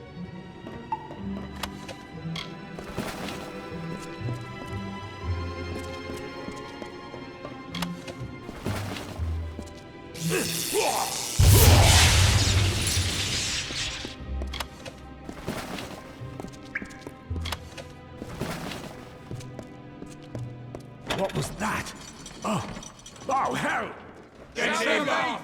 What was that? Oh! Oh, hell! Get him off!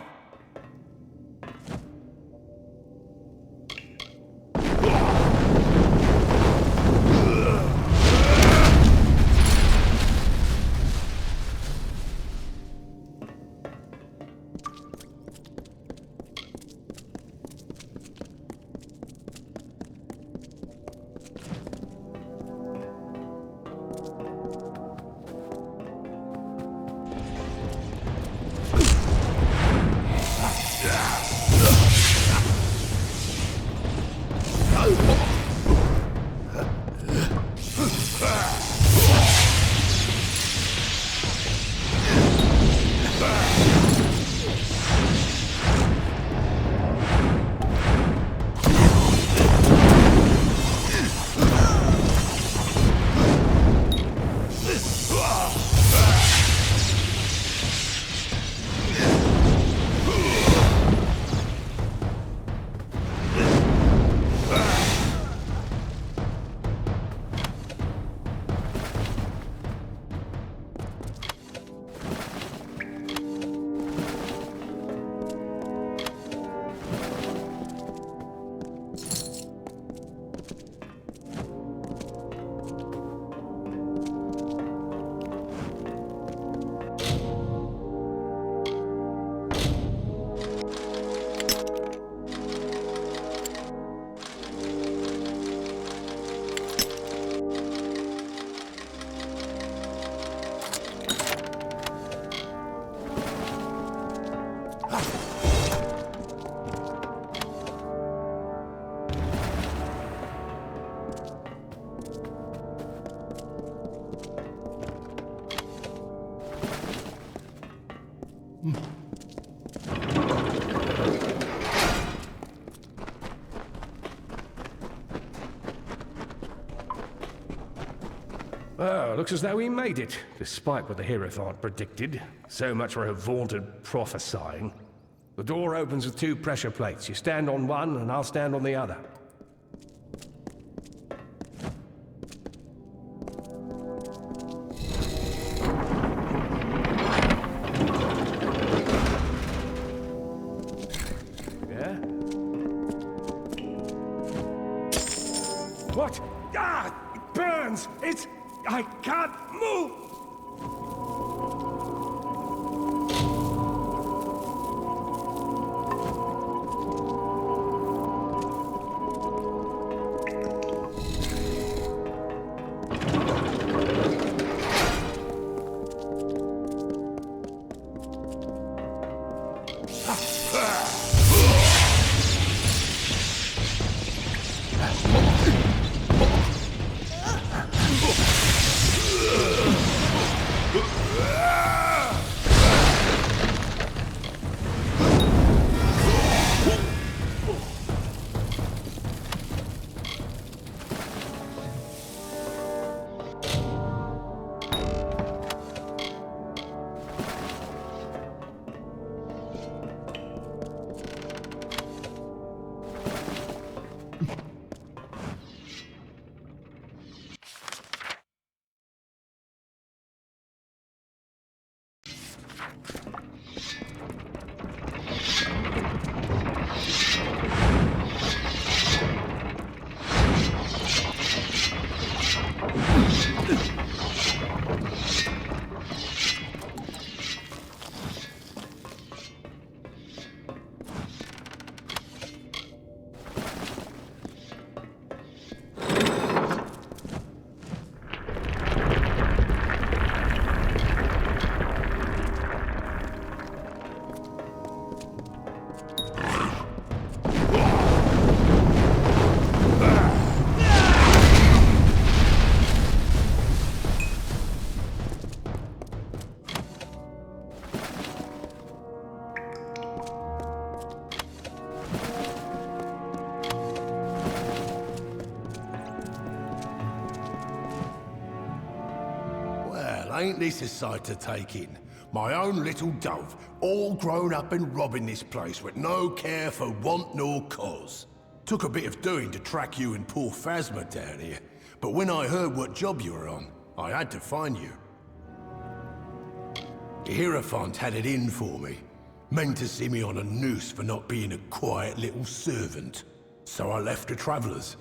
Well, looks as though we made it, despite what the Hierophant predicted. So much for her vaunted prophesying. The door opens with 2 pressure plates. You stand on one, and I'll stand on the other. Yeah? What? Ah! It burns! I can't move! Ain't this a sight to take in? My own little dove, all grown up and robbing this place with no care for want nor cause. Took a bit of doing to track you and poor Phasma down here, but when I heard what job you were on, I had to find you. The Hierophant had it in for me. Meant to see me on a noose for not being a quiet little servant. So I left the Travellers.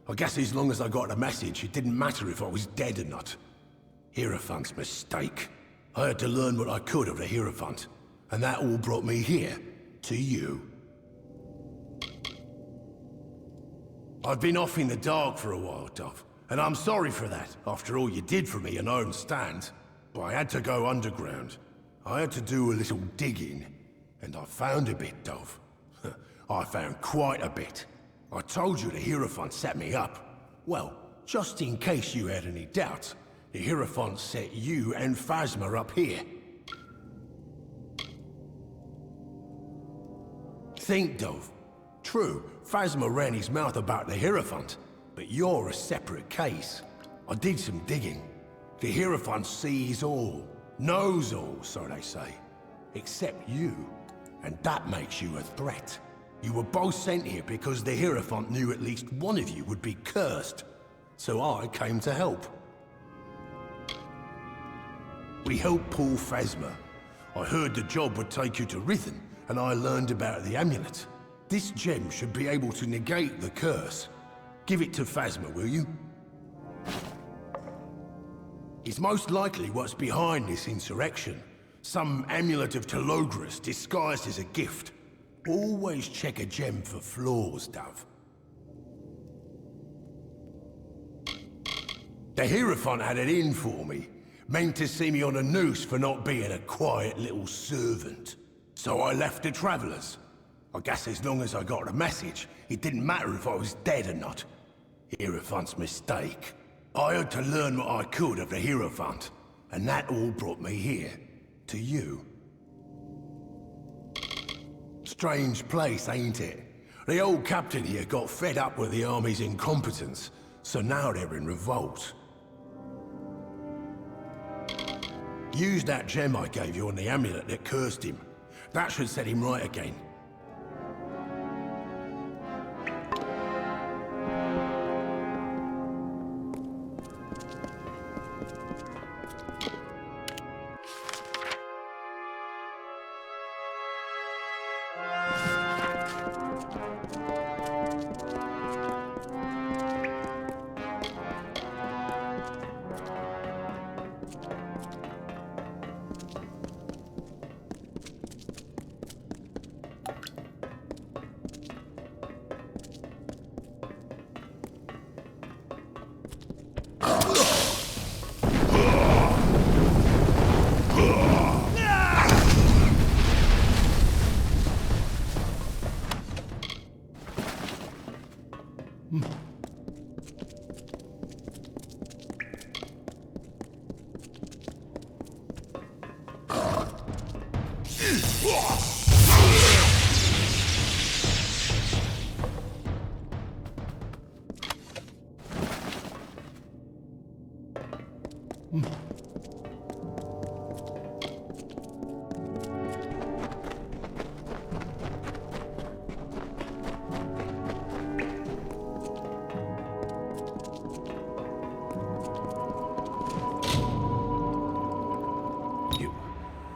I guess as long as I got the message, it didn't matter if I was dead or not. Hierophant's mistake. I had to learn what I could of the Hierophant, and that all brought me here, to you. I've been off in the dark for a while, Dove, and I'm sorry for that, after all you did for me and I understand. But I had to go underground. I had to do a little digging, and I found a bit, Dove. I found quite a bit. I told you the Hierophant set me up. Well, just in case you had any doubts, the Hierophant set you and Phasma up here. Think, Dove. True, Phasma ran his mouth about the Hierophant, but you're a separate case. I did some digging. The Hierophant sees all, knows all, so they say. Except you. And that makes you a threat. You were both sent here because the Hierophant knew at least one of you would be cursed. So I came to help. We helped pull Phasma. I heard the job would take you to Rithen, and I learned about the amulet. This gem should be able to negate the curse. Give it to Phasma, will you? It's most likely what's behind this insurrection. Some amulet of Telogris disguised as a gift. Always check a gem for flaws, Dove. The Hierophant had it in for me. Meant to see me on a noose for not being a quiet little servant. So I left the Travellers. I guess as long as I got the message, it didn't matter if I was dead or not. Hierophant's mistake. I had to learn what I could of the Hierophant, and that all brought me here, to you. Strange place, ain't it? The old captain here got fed up with the army's incompetence, so now they're in revolt. Use that gem I gave you on the amulet that cursed him. That should set him right again.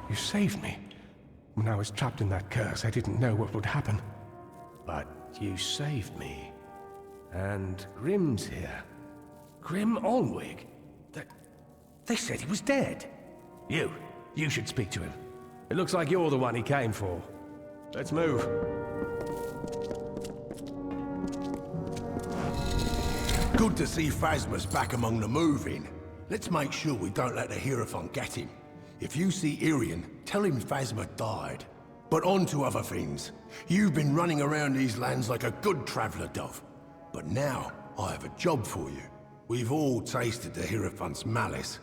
You saved me. When I was trapped in that curse, I didn't know what would happen. But you saved me. And Grim's here. Grim Olwig? They said he was dead. You should speak to him. It looks like you're the one he came for. Let's move. Good to see Phasma's back among the moving. Let's make sure we don't let the Hierophant get him. If you see Irian, tell him Phasma died. But on to other things. You've been running around these lands like a good traveller, Dove. But now, I have a job for you. We've all tasted the Hierophant's malice.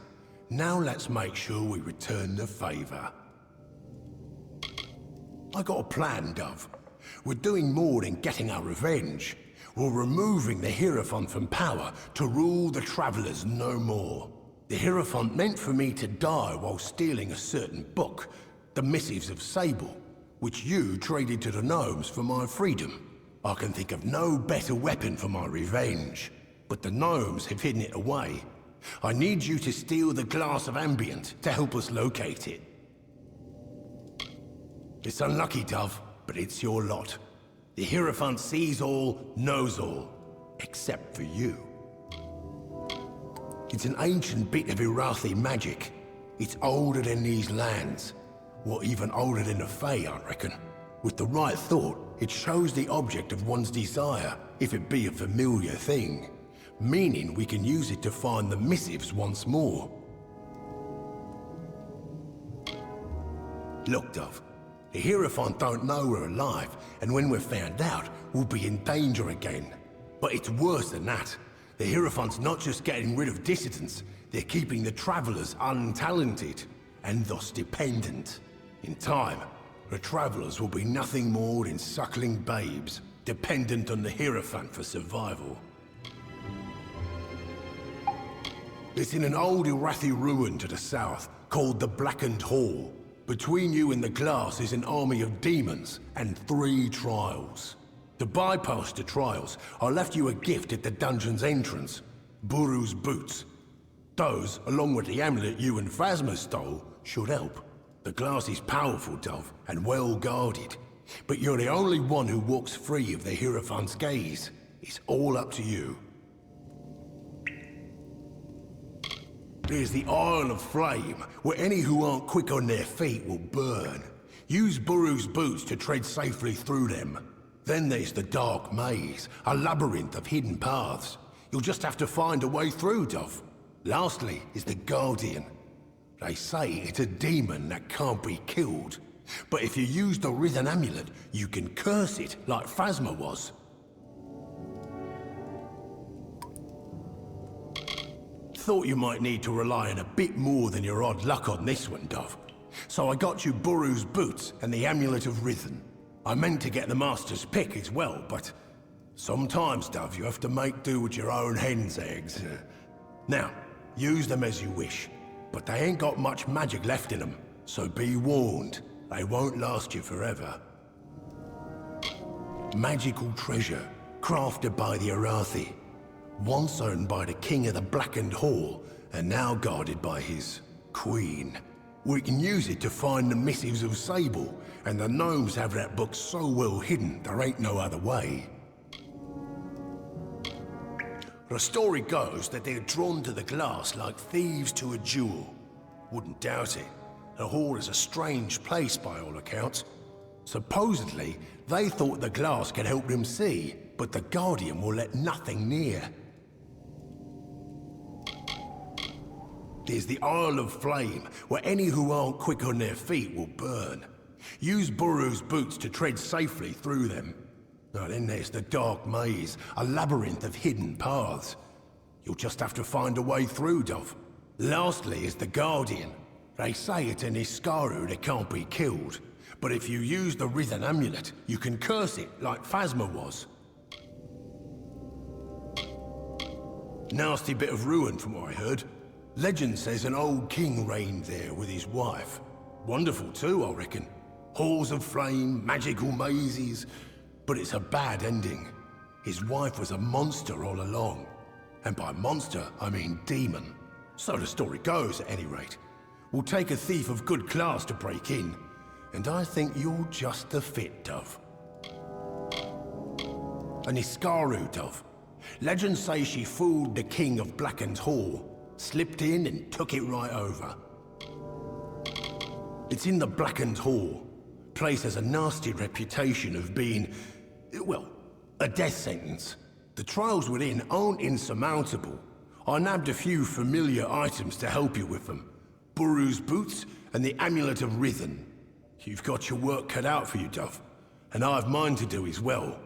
Now let's make sure we return the favour. I got a plan, Dove. We're doing more than getting our revenge. We're removing the Hierophant from power to rule the Travellers no more. The Hierophant meant for me to die while stealing a certain book, the Missives of Sable, which you traded to the gnomes for my freedom. I can think of no better weapon for my revenge, but the gnomes have hidden it away. I need you to steal the Glass of Ambient to help us locate it. It's unlucky, Dove, but it's your lot. The Hierophant sees all, knows all, except for you. It's an ancient bit of Irathi magic. It's older than these lands. Or even older than the Fae, I reckon. With the right thought, it shows the object of one's desire, if it be a familiar thing. Meaning we can use it to find the missives once more. Look, Dove. The Hierophant don't know we're alive, and when we're found out, we'll be in danger again. But it's worse than that. The Hierophant's not just getting rid of dissidents, they're keeping the Travellers untalented, and thus dependent. In time, the Travellers will be nothing more than suckling babes, dependent on the Hierophant for survival. It's in an old Irathi ruin to the south, called the Blackened Hall. Between you and the glass is an army of demons, and 3 trials. To bypass the trials, I left you a gift at the dungeon's entrance. Buru's boots. Those, along with the amulet you and Phasma stole, should help. The glass is powerful, Dove, and well guarded. But you're the only one who walks free of the Hierophant's gaze. It's all up to you. There's the Isle of Flame, where any who aren't quick on their feet will burn. Use Buru's boots to tread safely through them. Then there's the Dark Maze, a labyrinth of hidden paths. You'll just have to find a way through, Dove. Lastly is the Guardian. They say it's a demon that can't be killed. But if you use the Rhythm Amulet, you can curse it like Phasma was. Thought you might need to rely on a bit more than your odd luck on this one, Dove. So I got you Buru's boots and the Amulet of Rhythm. I meant to get the Master's pick as well, but sometimes, Dove, you have to make do with your own hen's eggs. Now, use them as you wish. but they ain't got much magic left in them, so be warned, they won't last you forever. Magical treasure, crafted by the Arathi, once owned by the King of the Blackened Hall, and now guarded by his queen. We can use it to find the missives of Sable, and the gnomes have that book so well hidden, there ain't no other way. The story goes that they're drawn to the glass like thieves to a jewel. Wouldn't doubt it. The hall is a strange place by all accounts. Supposedly, they thought the glass could help them see, but the Guardian will let nothing near. There's the Isle of Flame, where any who aren't quick on their feet will burn. Use Buru's boots to tread safely through them. Now then there's the Dark Maze, a labyrinth of hidden paths. You'll just have to find a way through, Dove. Lastly is the Guardian. They say it's an Iskaru that can't be killed, but if you use the Rhythm Amulet, you can curse it like Phasma was. Nasty bit of ruin from what I heard. Legend says an old king reigned there with his wife. Wonderful too, I reckon. Halls of flame, magical mazes, but it's a bad ending. His wife was a monster all along. And by monster, I mean demon. So the story goes, at any rate. We'll take a thief of good class to break in, and I think you're just the fit, Dove. An Iskaru, Dove. Legends say she fooled the King of Blackened Hall, slipped in and took it right over. It's in the Blackened Hall. Place has a nasty reputation of being, well, a death sentence. The trials within aren't insurmountable. I nabbed a few familiar items to help you with them. Buru's boots and the Amulet of Rhythm. You've got your work cut out for you, Dove. And I have mine to do as well.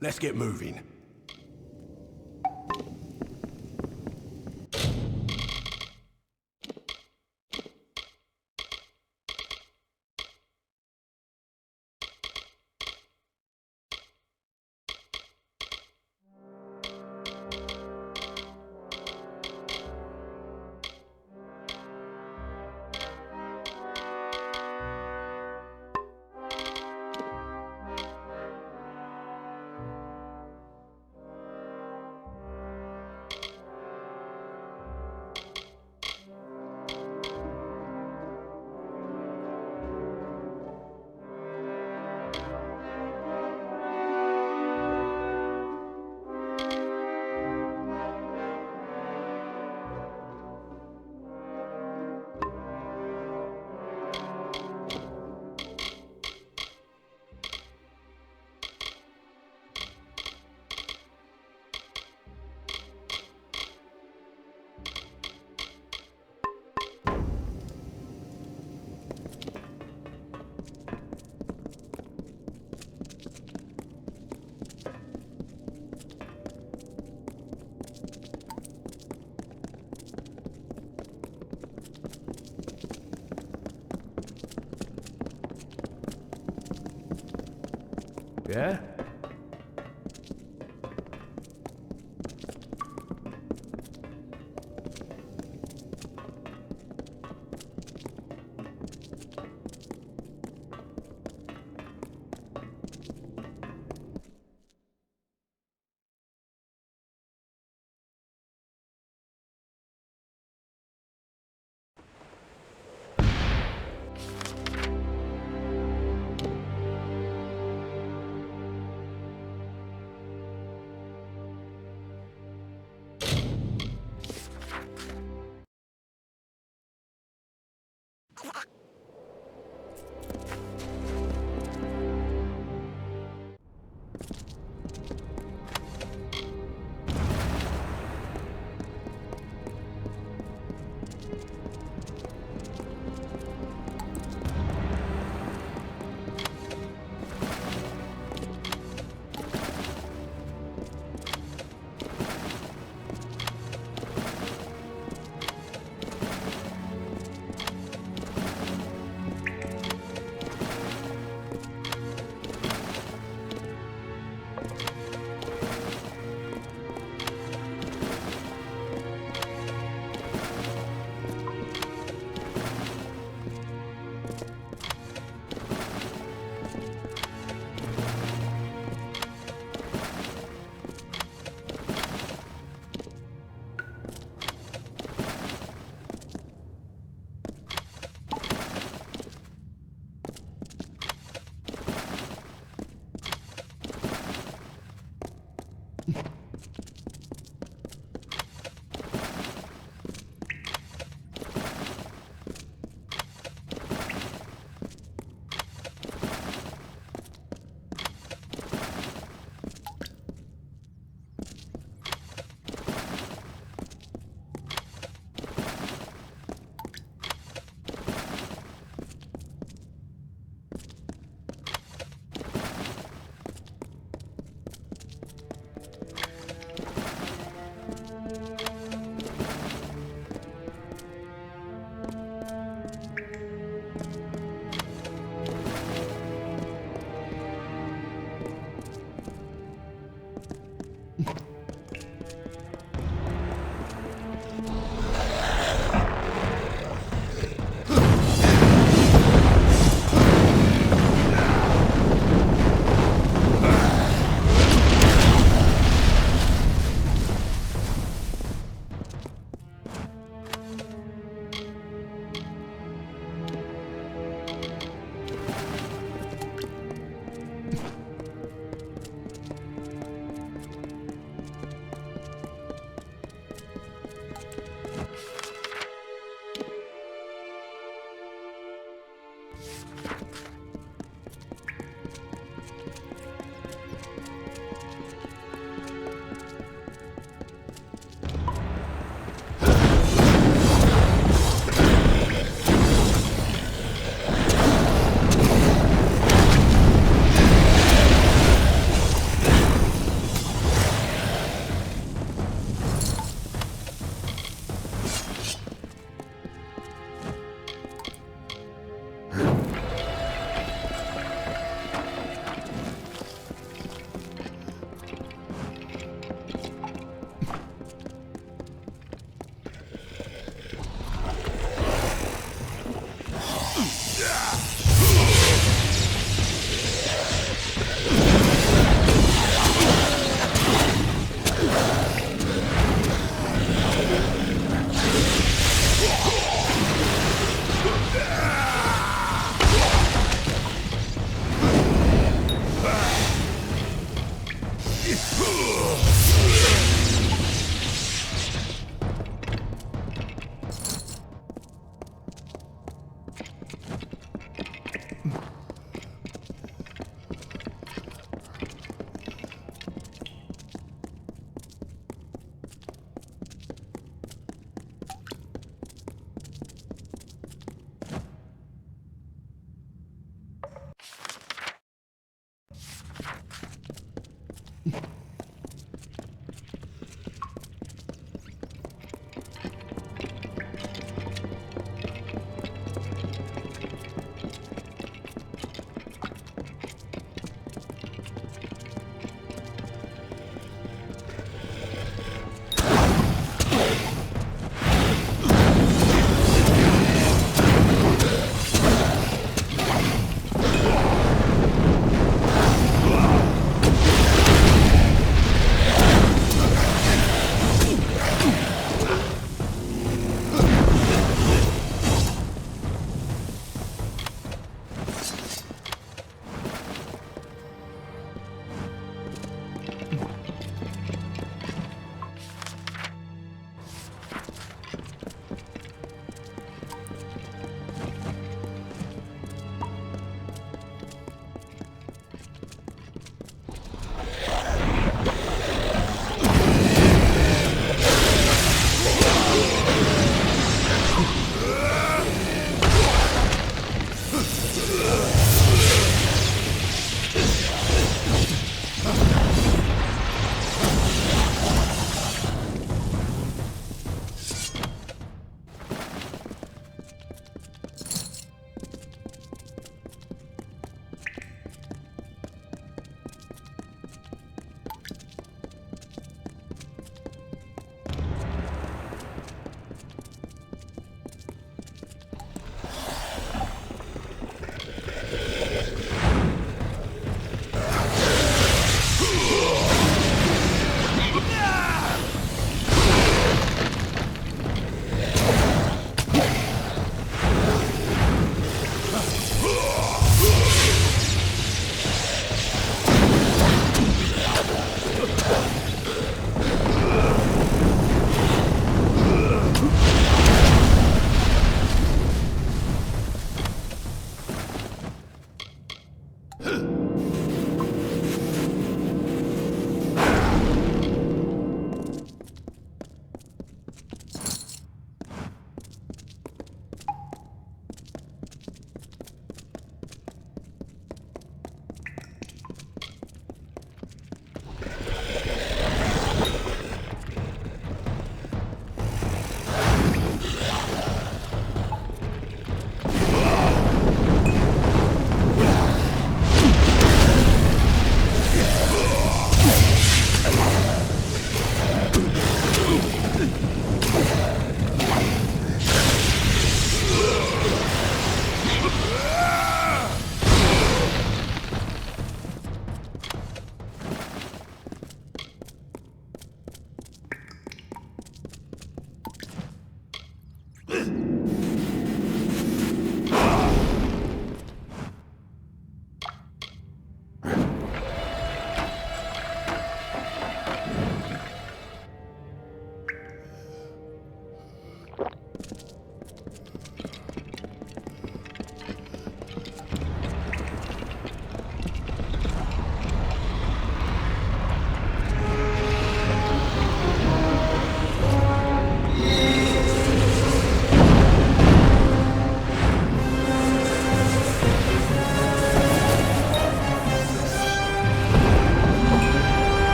Let's get moving. Yeah?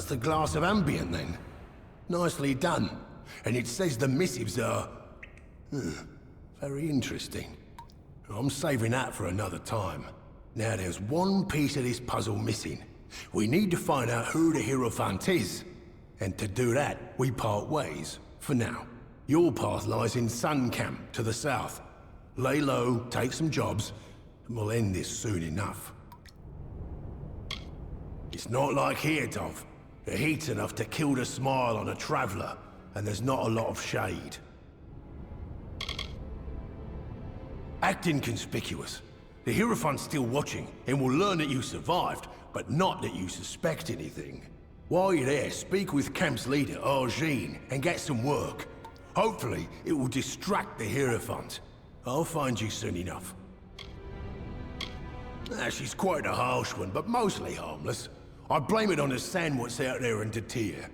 That's the glass of ambient, then. Nicely done. And it says the missives are... very interesting. I'm saving that for another time. Now there's one piece of this puzzle missing. We need to find out who the Hierophant is. And to do that, we part ways, for now. Your path lies in Sun Camp, to the south. Lay low, take some jobs, and we'll end this soon enough. It's not like here, Dov. The heat's enough to kill the smile on a traveller, and there's not a lot of shade. Act inconspicuous. The Hierophant's still watching, and will learn that you survived, but not that you suspect anything. While you're there, speak with camp's leader, Arjeen, and get some work. Hopefully, it will distract the Hierophant. I'll find you soon enough. She's quite a harsh one, but mostly harmless. I blame it on the sand what's out there in Tatir.